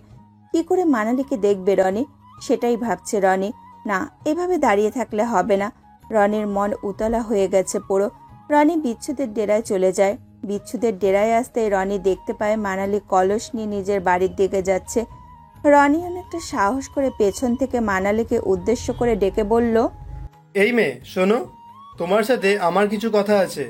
কি করে মানালিকে দেখবে রনি? সেটাই ভাবছে রনি। না, এভাবে দাঁড়িয়ে থাকলে হবে না। রনির মন উতলা হয়ে গেছে পুরো। রনি বিচ্ছুদের ডেরায় চলে যায়। বিচ্ছুদের ডেরায় আসতে রনি দেখতে পায় মানালি কলস নিয়ে নিজের বাড়ির দিকে যাচ্ছে। রনি অনেকটা সাহস করে পেছন থেকে মানালিকে উদ্দেশ্য করে ডেকে বলল, এই মেয়ে শোনো, তোমার সাথে আমার কিছু কথা আছে।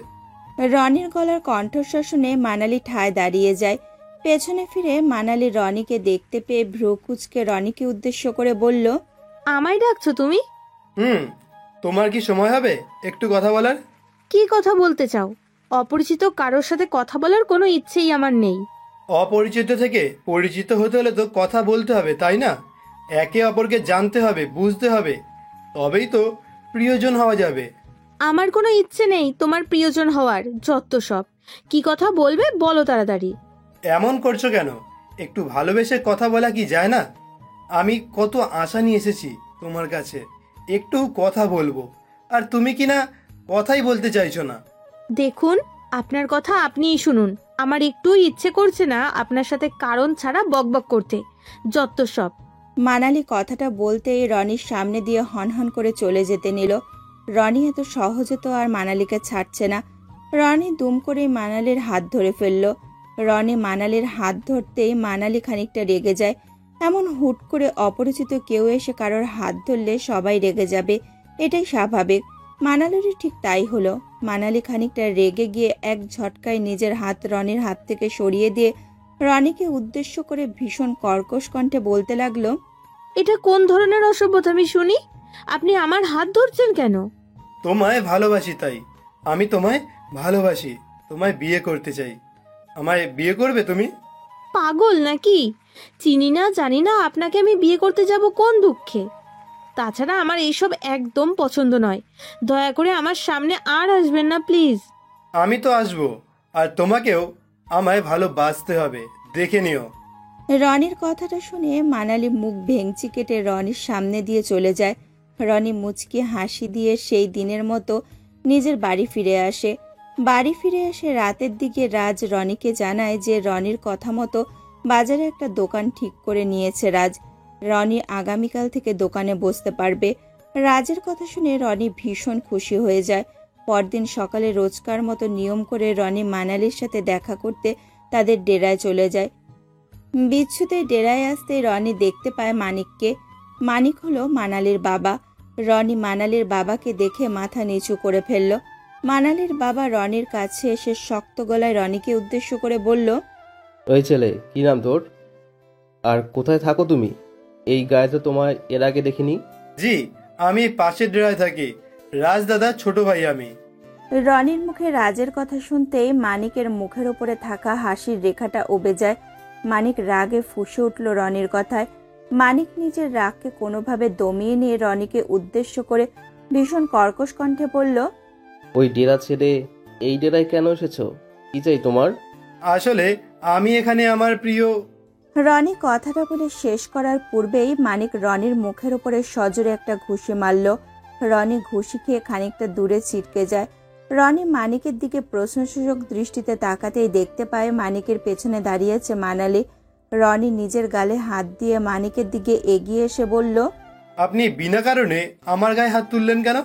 রনির গলার কণ্ঠস্বর শুনে মানালি ঠায় দাঁড়িয়ে যায়। পেছনে ফিরে মানালি রনিকে দেখতে পেয়ে ভ্রু কুঁচকে রনিকে উদ্দেশ্য করে বলল, আমায় ডাকছো তুমি? তোমার কি সময় হবে একটু কথা বলার? কি কথা বলতে চাও? অপরিচিত কারোর সাথে কথা বলার কোনো ইচ্ছেই আমার নেই। অপরিচিত থেকে পরিচিত হতে হলে তো কথা বলতে হবে, তাই না? একে অপরকে জানতে হবে, বুঝতে হবে, তবেই তো প্রিয়জন হওয়া যাবে। আমার কোনো ইচ্ছে নেই তোমার প্রিয়জন হওয়ার, যত সব। কি কথা বলবে বলো তাড়াতাড়ি। এমন করছো কেন? একটু ভালোবেসে কথা বলা কি যায় না? আমি কত আশা নিয়ে এসেছি তোমার কাছে, একটু কথা বলবো, আর তুমি কি না কথাই বলতে চাইছো না। দেখুন, আপনার কথা আপনিই শুনুন। আমার একটুই ইচ্ছে করছে না আপনার সাথে কারণ ছাড়া বকবক করতে, যত সব। মানালি কথাটা বলতেই রনির সামনে দিয়ে হনহন করে চলে যেতে নিল। রনি এত সহজে তো আর মানালিকে ছাড়ছে না। রনি দুম করেই মানালির হাত ধরে ফেলল। রনি মানালির হাত ধরতেই মানালি খানিকটা রেগে যায়। এমন হুট করে অপরিচিত কেউ এসে কারোর হাত ধরলে সবাই রেগে যাবে, এটাই স্বাভাবিক। মানালিরই ঠিক তাই হলো। মানালি খানিকটা রেগে গিয়ে এক ঝটকায় নিজের হাত রনির হাত থেকে সরিয়ে দিয়ে রনিকে উদ্দেশ্য করে ভীষণ কর্কশ কণ্ঠে বলতে লাগলো, এটা কোন ধরনের অসভ্যতা আমি শুনি? আপনি আমার হাত ধরছেন কেন? তোমায় ভালোবাসি, তাই আমি তোমায় ভালোবাসি, তোমায় বিয়ে করতে চাই। আমায় বিয়ে করবে তুমি? পাগল নাকি? চিনি না জানি না আপনাকে আমি বিয়ে করতে যাব কোন দুঃখে? তাছাড়া আমার এইসব একদম পছন্দ নয়। দয়া করে আমার সামনে আর আসবেন না প্লিজ। আমি তো আসবো, আর তোমাকেও আমায় ভালোবাসতে হবে, দেখে নিও। রনির কথাটা শুনে মানালি মুখ ভেঙচি কেটে রনির সামনে দিয়ে চলে যায়। রনি মুচকি হাসি দিয়ে সেই দিনের মতো নিজের বাড়ি ফিরে আসে। বাড়ি ফিরে এসে রাতের দিকে রাজ রনিকে জানায় যে রনির কথা মতো বাজারে একটা দোকান ঠিক করে নিয়েছে রাজ। রনি আগামীকাল থেকে দোকানে বসতে পারবে। রাজের কথা শুনে রনি ভীষণ খুশি হয়ে যায়। পরদিন সকালে রোজকার মতো নিয়ম করে রনি মানালির সাথে দেখা করতে তাদের ডেরায় চলে যায়। বিচ্ছুতে ডেরায় আসতে রনি দেখতে পায় মানিককে। মানিক হলো মানালির বাবা। রনি মানালির বাবাকে দেখে মাথা নিচু করে ফেলল। মানালির বাবা রনির কাছে এসে শক্ত গলায় রনিকে উদ্দেশ্য করে বলল, ওই ছেলে, কি নাম তোর? আর কোথায় থাকো তুমি? এই গায়ে তো তোমায় এর আগে দেখিনি। জি, আমি পাশের ডেরায় থাকি। রাজ দাদা ছোট ভাই আমি। রনির মুখে রাজের কথা শুনতেই মানিকের মুখের উপরে থাকা হাসির রেখাটা উবে যায়। মানিক রাগে ফুঁসে উঠল রনির কথায়। মানিক নিজের রাগকে কোনোভাবে দমিয়ে নিয়ে রনিকে উদ্দেশ্য করে ভীষণ কর্কশ কণ্ঠে বলল, ওই ডেরা ছেড়ে এই ডেরায় কেন এসেছো? কি চাই তোমার? আসলে আমি এখানে আমার প্রিয়। রনি কথাটা বলে শেষ করার পূর্বেই মানিক রনির মুখের উপরে সজোরে একটা ঘুষি মারল। রনি ঘুষি খেয়ে খানিকটা দূরে ছিটকে যায়। রনি মানিকের দিকে প্রশ্নসূচক দৃষ্টিতে তাকাতেই দেখতে পায় মানিকের পেছনে দাঁড়িয়েছে মানালি। রনি নিজের গালে হাত দিয়ে মানিকের দিকে এগিয়ে এসে বলল, আপনি বিনা কারণে আমার গায়ে হাত তুললেন কেন?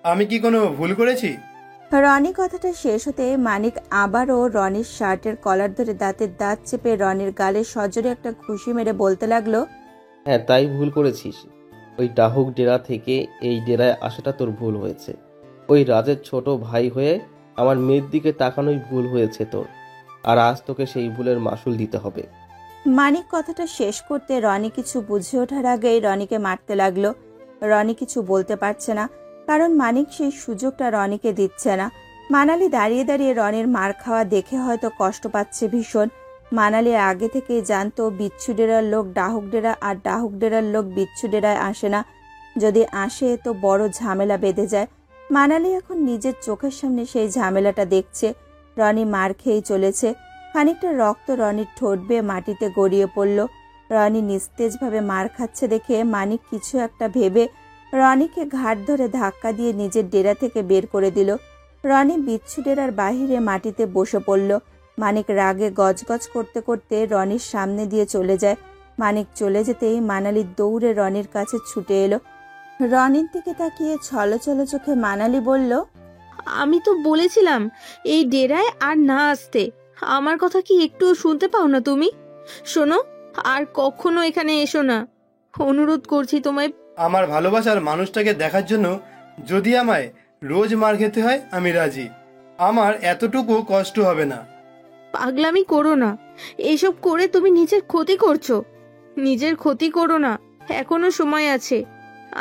আমি কি কোনো ভুল করেছি? রনি কথাটা শেষ হতে মানিক আবারও রনির শার্টের কলার ধরে দাঁতের দাঁত চেপে রনির গালে সজোরে একটা ঘুষি মেরে বলতে লাগলো, হ্যাঁ, তাই ভুল করেছিস। ওই ডাহুক ডেরা থেকে এই ডেরায় আসাটা তোর ভুল হয়েছে। ওই রাজের ছোট ভাই হয়ে আমার মেয়ের দিকে তাকানোই ভুল হয়েছে তোর। আর আজ তোকে সেই ভুলের মাসুল দিতে হবে। মানিক কথাটা শেষ করতে রনি কিছু বুঝে ওঠার আগেই রনিকে মারতে লাগলো। রনি কিছু বলতে পারছে না, কারণ মানিক সেই সুযোগটা রনিকে দিচ্ছে না। মানালি দাঁড়িয়ে দাঁড়িয়ে রনির মার খাওয়া দেখে হয়তো কষ্ট পাচ্ছে ভীষণ। মানালি আগে থেকেই জানতো বিচ্ছু ডেরার লোক ডাহুক ডেরা আর ডাহুক ডেরার লোক বিচ্ছু ডেরায় আসে না। যদি আসে তো বড় ঝামেলা বেঁধে যায়। মানালি এখন নিজের চোখের সামনে সেই ঝামেলাটা দেখছে। রনি মার খেয়েই চলেছে। খানিকটা রক্ত রনির ঠোঁট বেয়ে মাটিতে গড়িয়ে পড়ল। রনি নিস্তেজভাবে মার খাচ্ছে দেখে মানিক কিছু একটা ভেবে রনিকে ঘাট ধরে ধাক্কা দিয়ে নিজের ডেরা থেকে বের করে দিল। রনি বিচ্ছু ডেরার বাহিরে মাটিতে বসে পড়ল। মানিক রাগে গজগজ করতে করতে রনির সামনে দিয়ে চলে যায়। মানিক চলে যেতেই মানালি দৌড়ে রনির কাছে ছুটে এলো। রনির দিকে তাকিয়ে ছলছল চোখে মানালি বলল, আমি তো বলেছিলাম এই ডেরায় আর না আসতে। আমার কথা কি একটু শুনতে পাও না তুমি? শোনো, আর কখনো এখানে এসো না। অনুরোধ করছি তোমায়। আমার ভালোবাসার মানুষটাকে দেখার জন্য যদি আমায় রোজ মার খেতে হয়, আমি রাজি। আমার এতটুকু কষ্ট হবে না। পাগলামি করো না। এসব করে তুমি নিজের ক্ষতি করছো। নিজের ক্ষতি করো না, এখনো সময় আছে।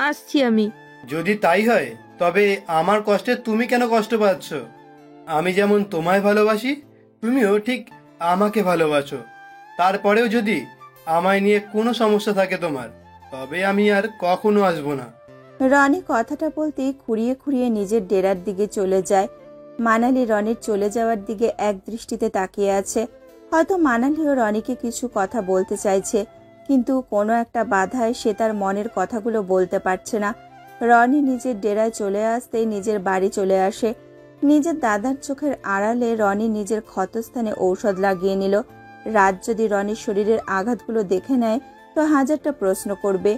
আসছি আমি। যদি তাই হয় তবে আমার কষ্টে তুমি কেন কষ্ট পাচ্ছ? আমি যেমন তোমায় ভালোবাসি, তুমিও ঠিক আমাকে ভালোবাসো। তারপরেও যদি আমায় নিয়ে কোনো সমস্যা থাকে তোমার, তবে আমি আর কখনো আসবো না। রনি কথাটা বলতেই খুঁড়িয়ে খুঁড়িয়ে নিজের ডেরার দিকে চলে যায়। মানালি রনির চলে যাওয়ার দিকে এক দৃষ্টিতে তাকিয়ে আছে। হয়তো মানালিও রনিকে কিছু কথা বলতে চাইছে, কিন্তু কোনো একটা বাধায় সে তার মনের কথাগুলো বলতে পারছে না। রনি নিজের ডেরায় চলে আসতেই নিজের বাড়ি চলে আসে। নিজের দাদার চোখের আড়ালে রনি নিজের ক্ষতস্থানে ঔষধ লাগিয়ে নিল। রাত যদি রনির শরীরের আঘাতগুলো দেখে নেয় তো হাজারটা প্রশ্ন করবে,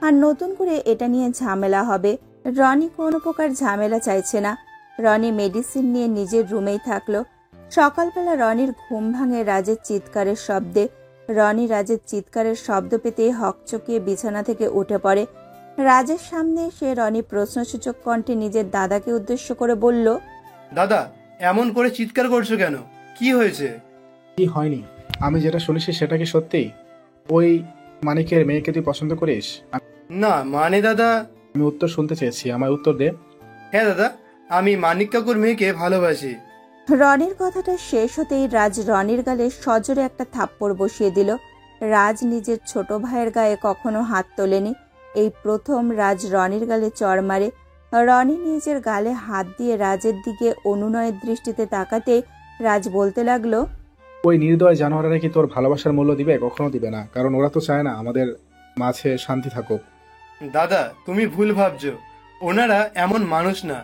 আর নতুন করে এটা নিয়ে ঝামেলা হবে। রনি কোনো প্রকার ঝামেলা চাইছে না। রনি মেডিসিন নিয়ে নিজের রুমেই থাকলো। সকালবেলা রনির ঘুম ভাঙে রাজের চিৎকারের শব্দে। রনি রাজের চিৎকারের শব্দ পেতেই হকচকিয়ে বিছানা থেকে উঠে পড়ে। রাজের সামনে এসে রনি প্রশ্নসূচক কণ্ঠে নিজের দাদাকে উদ্দেশ্য করে বলল, দাদা, এমন করে চিৎকার করছো কেন? কি হয়েছে? কি হয়নি? আমি যেটা শুনেছি সেটা কি সত্যি? ওই মানিকের মেয়েকে তুই পছন্দ করিস? না মানে দাদা। আমি উত্তর শুনতে চেয়েছি, আমায় উত্তর দে। হ্যাঁ দাদা, আমি মানিক কাকুর মেয়েকে ভালোবাসি। রনির কথাটা শেষ হতেই রাজ রনির গালে সজোরে একটা থাপ্পড় বসিয়ে দিল। রাজ নিজের ছোট ভাইয়ের গায়ে কখনো হাত তোলেনি, এই প্রথম রাজ রনির গালে চড় মারে। রনি নিজের গালে হাত দিয়ে রাজের দিকে অনুনয়ের দৃষ্টিতে তাকাতে রাজ বলতে লাগলো, ওই নির্দয় জানোয়ারেরা কি তোর ভালোবাসার মূল্য দিবে? কখনো দিবে না, কারণ ওরা তো চায় না আমাদের মাঝে শান্তি থাকুক। দাদা, তুমি ভুল ভাবছো। ওনারা এমন মানুষ না।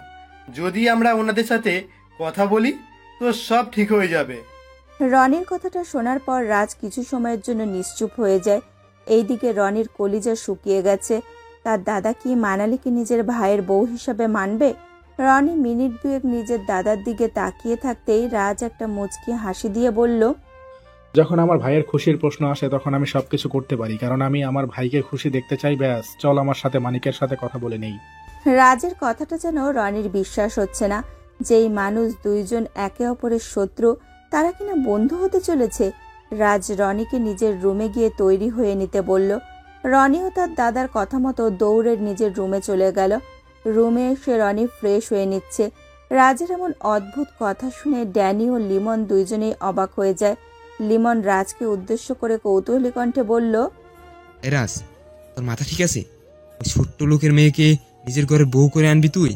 যদি আমরা ওনাদের সাথে কথা বলি তো সব ঠিক হয়ে যাবে। রনির কথাটা শোনার পর রাজ কিছু সময়ের জন্য নিশ্চুপ হয়ে যায়। এইদিকে রনির কলিজা শুকিয়ে গেছে। তার দাদা কি মানালিকে নিজের ভাইয়ের বউ হিসাবে মানবে? রনি মিনিট দুয়েক নিজের দাদার দিকে তাকিয়ে থাকতেই রাজ একটা মুচকি হাসি দিয়ে বলল, যখন আমার ভাইয়ের খুশির প্রশ্ন আসে তখন আমি সবকিছু করতে পারি, কারণ আমি আমার ভাইকে খুশি দেখতে চাই। ব্যাস, চল আমার সাথে মানিকের সাথে কথা বলে নেই। রাজের কথাটা যেন রনির বিশ্বাস হচ্ছে না। যেই মানুষ দুইজন একে অপরের শত্রু, তারা কিনা বন্ধু হতে চলেছে। রাজ রনিকে নিজের রুমে গিয়ে তৈরি হয়ে নিতে বলল। রনিও তার দাদার কথা মতো দৌড়ে নিজের রুমে চলে গেল। রুমে এসে রনি ফ্রেশ হয়ে নিচ্ছে। রাজের এমন অদ্ভুত কথা শুনে ড্যানি ও লিমন দুইজনেই অবাক হয়ে যায়। লিমন রাজকে উদ্দেশ্য করে কৌতূহলী কণ্ঠে বলল, রাজ, তোর মাথা ঠিক আছে? ওই ছোট্ট লোকের মেয়েকে নিজের ঘরে বউ করে আনবি তুই?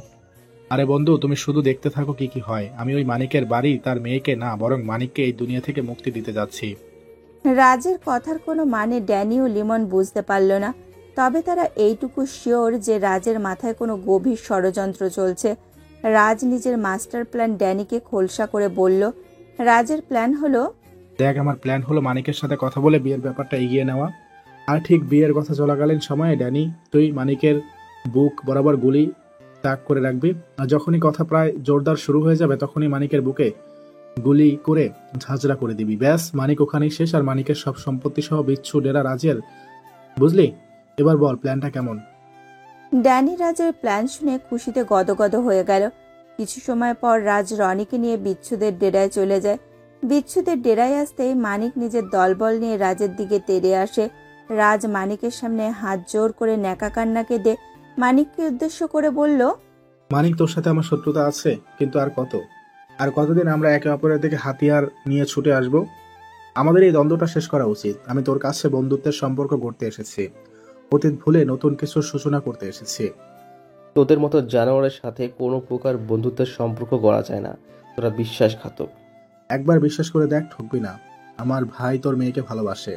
আরে বন্ধু, তুমি শুধু দেখতে থাকো কি কি হয়। আমি ওই মানিকের বাড়ি তার মেয়েকে না, বরং মানিককে এই দুনিয়া থেকে মুক্তি দিতে যাচ্ছি। রাজের কথার কোনো মানে ড্যানি ও লিমন বুঝতে পারল না। তবে তারা এইটুকু শিওর যে রাজের মাথায় কোনো গভীর ষড়যন্ত্র চলছে। রাজ নিজের মাস্টার প্ল্যান ড্যানিকে খোলসা করে বলল। রাজের প্ল্যান হলো, দেখ, আমার প্ল্যান হলো মানিকের সাথে কথা বলে বিয়ের ব্যাপারটা এগিয়ে নেওয়া। আর ঠিক বিয়ের কথা চলাকালীন সময়ে ড্যানি, তুই মানিকের বুক বরাবর গুলি তাক করে রাখবি। আর যখনই কথা প্রায় জোরদার শুরু হয়ে যাবে তখনই মানিকের বুকে গুলি করে ঝাঁঝরা করে দিবি। ব্যাস, মানিক ওখানেই শেষ। আর মানিকের সব সম্পত্তি সহ বিচ্ছু ডেরা রাজের। বুঝলি? এবার বল প্ল্যানটা কেমন? ড্যানি রাজের প্ল্যান শুনে খুশিতে গদগদ হয়ে গেল। কিছু সময় পর রাজ রনিকে নিয়ে বিচ্ছুদের ডেরায় চলে যায়। বিচ্ছুদের ডেরায় আসতেই মানিক নিজের দলবল নিয়ে রাজের দিকে তেড়ে আসে। রাজ মানিকের সামনে হাত জোর করে ন্যাকা কান্না কেঁদে মানিককে উদ্দেশ্য করে বলল, মানিক, তোর সাথে আমার শত্রুতা আছে, কিন্তু আর কতদিন আমরা একে অপরের দিকে হাতিয়ার নিয়ে ছুটে আসব? আমাদের এই দ্বন্দ্বটা শেষ করা উচিত। আমি তোর কাছে বন্ধুত্বের সম্পর্ক গড়তে এসেছি, অতীত ভুলে নতুন কিছুর সূচনা করতে এসেছি। তোদের মতো জানোয়ারের সাথে কোনো প্রকার বন্ধুত্বের সম্পর্ক গড়া যায় না। তোরা বিশ্বাসঘাতক। একবার বিশ্বাস করে দেখ, ঠকবি না। আমার ভাই তোর মেয়েকে ভালোবাসে।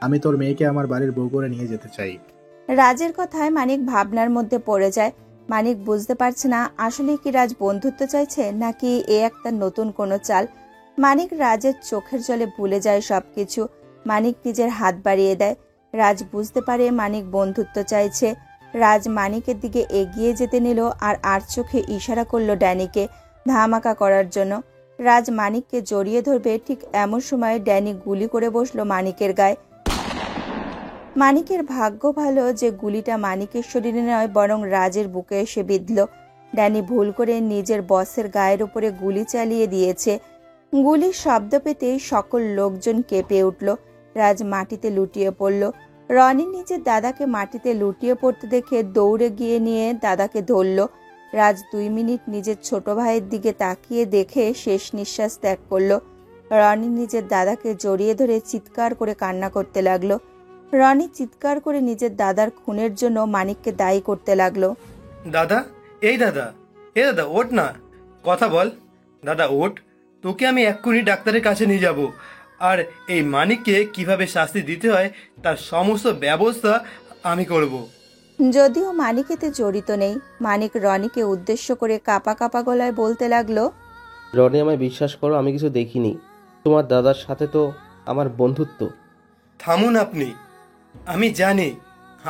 আমি তোর মেয়েকে আমার বাড়ির বউ করে নিয়ে যেতে চাই। রাজের কথায় মানিক ভাবনার মধ্যে পড়ে যায়। মানিক বুঝতে পারছে না আসলে কি রাজ বন্ধুত্ব চাইছে নাকি এ একটা নতুন কোনো চাল। মানিক রাজের চোখের জলে ভুলে যায় সবকিছু। মানিক নিজের হাত বাড়িয়ে দেয়। রাজ বুঝতে পারে মানিক বন্ধুত্ব চাইছে। রাজ মানিকের দিকে এগিয়ে যেতে নিল আর চোখে ইশারা করলো ড্যানিকে ধামাকা করার জন্য। রাজ মানিককে জড়িয়ে ধরবে, ঠিক এমন সময় ড্যানি গুলি করে বসলো মানিকের গায়ে। মানিকের ভাগ্য ভালো যে গুলিটা মানিকের শরীরে নয় বরং রাজের বুকে এসে বিঁধল। ড্যানি ভুল করে নিজের বসের গায়ের উপরে গুলি চালিয়ে দিয়েছে। গুলির শব্দ পেতেই সকল লোকজন কেঁপে উঠল। রাজ মাটিতে লুটিয়ে পড়ল। রনি নিজের দাদাকে মাটিতে লুটিয়ে পড়তে দেখে দৌড়ে গিয়ে নিয়ে দাদাকে ধরল। রাজ 2 মিনিট নিজের ছোট ভাইয়ের দিকে তাকিয়ে দেখে শেষ নিঃশ্বাস ত্যাগ করলো। রনি নিজের দাদাকে জড়িয়ে ধরে চিৎকার করে কান্না করতে লাগলো। রনি চিৎকার করে নিজের দাদার খুনের জন্য মানিককে দায়ী করতে লাগলো। দাদা, এই দাদা, ওঠ না, কথা বল। দাদা ওঠ, তোকে আমি এক্ষুনি ডাক্তারের কাছে নিয়ে যাব। আর এই মানিককে কিভাবে শাস্তি দিতে হয় তার সমস্ত ব্যবস্থা আমি করব। যদিও মানিক এতে জড়িত নেই, মানিক রনিকে উদ্দেশ্য করে কাপা কাপা গলায় বলতে লাগলো, রনি, আমায় বিশ্বাস করো, আমি কিছু দেখিনি। তোমার দাদার সাথে তো আমার বন্ধুত্ব। থামুন আপনি। আমি জানি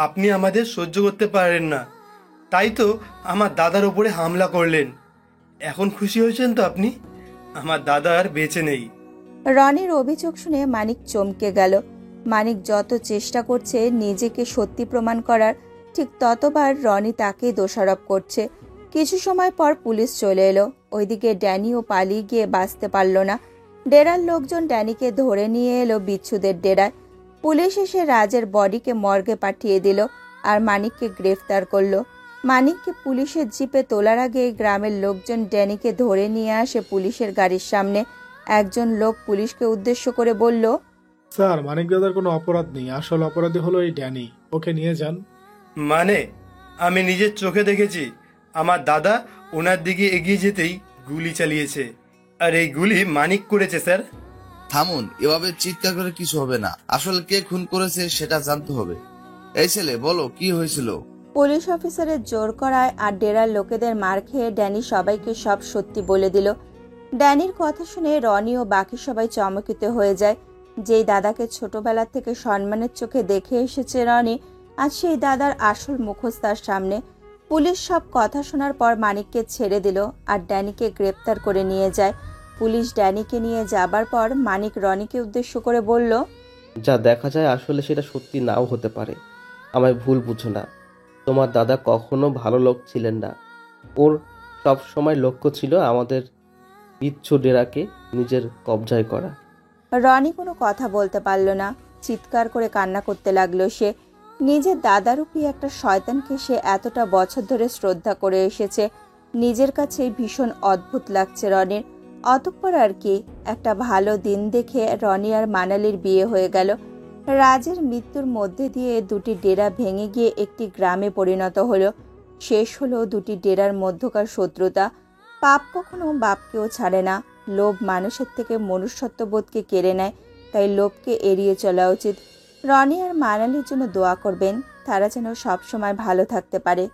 আপনি আমাদের সহ্য করতে পারেন না, তাই তো আমার দাদার উপরে হামলা করলেন। এখন খুশি হয়েছেন তো আপনি? আমার দাদা আর বেঁচে নেই। রনির অভিযোগ শুনে মানিক চমকে গেল। মানিক যত চেষ্টা করছে নিজেকে সত্যি প্রমাণ করার, ঠিক ততবার রনি তাকে দোষারোপ করছে। কিছু সময় পর পুলিশ চলে এলো। ওইদিকে ড্যানিও পালিয়ে গিয়ে বাঁচতে পারল না। ডেরার লোকজন ড্যানিকে ধরে নিয়ে এলো বিচ্ছুদের ডেরায়। পুলিশ এসে রাজের বডিকে মর্গে পাঠিয়ে দিল আর মানিককে গ্রেফতার করলো। মানিককে পুলিশের জিপে তোলার আগে গ্রামের লোকজন ড্যানিকে ধরে নিয়ে আসে পুলিশের গাড়ির সামনে। একজন লোক পুলিশকে উদ্দেশ্য করে বলল, স্যার, মানিক দাদার কোনো অপরাধ নেই, আসল অপরাধী হলো এই ড্যানি, ওকে নিয়ে যান। মানে আমি নিজের চোখে দেখেছি আমার দাদা ওনার দিকে এগিয়ে যেতেই গুলি চালিয়েছে, আর এই গুলি মানিক করেছে স্যার। থামুন, এভাবে চিৎকার করে কিছু হবে না। আসলে কে খুন করেছে সেটা জানতে হবে। এই ছেলে, বলো কি হয়েছিল? পুলিশ অফিসারের জোর করায় আর ডেরার লোকেদের মার খেয়ে ড্যানি সবাইকে সব সত্যি বলে দিল। ড্যানির কথা শুনে রনি ও বাকি সবাই চমকিত হয়ে যায়। যেই দাদাকে ছোটবেলা থেকে সম্মানের চোখে দেখে এসেছে রনি, আজ সেই দাদার আসল মুখোশ তার সামনে। পুলিশ সব কথা শোনার পর মানিককে ছেড়ে দিল আর ড্যানিকে গ্রেপ্তার করে নিয়ে যায়। পুলিশ ড্যানিকে নিয়ে যাবার পর মানিক রনিকে উদ্দেশ্য করে বলল, যা দেখা যায় আসলে সেটা সত্যি নাও হতে পারে। আমায় ভুল বুঝো না, তোমার দাদা কখনো ভালো লোক ছিলেন না। ওর সব সময় লক্ষ্য ছিল আমাদের বিচ্ছু ডেরাকে নিজের কবজায় করা। রনি কোনো কথা বলতে পারল না, চিৎকার করে কান্না করতে লাগলো সে। নিজের দাদারূপী একটা শয়তানকে সে এতটা বছর ধরে শ্রদ্ধা করে এসেছে, নিজের কাছেই ভীষণ অদ্ভুত লাগছে রনির। অতঃপর আর কি, একটা ভালো দিন দেখে রনি আর মানালির বিয়ে হয়ে গেল। রাজের মৃত্যুর মধ্যে দিয়ে দুটি ডেরা ভেঙে গিয়ে একটি গ্রামে পরিণত হলো। শেষ হলো দুটি ডেরার মধ্যকার শত্রুতা। পাপ কখনো বাপকেও ছাড়ে না। লোভ মানুষের থেকে মনুষ্যত্ববোধকে কেড়ে নেয়, তাই লোভকে এড়িয়ে চলা উচিত। রনি আর মানালির জন্য দোয়া করবেন, তারা যেন সবসময় ভালো থাকতে পারে।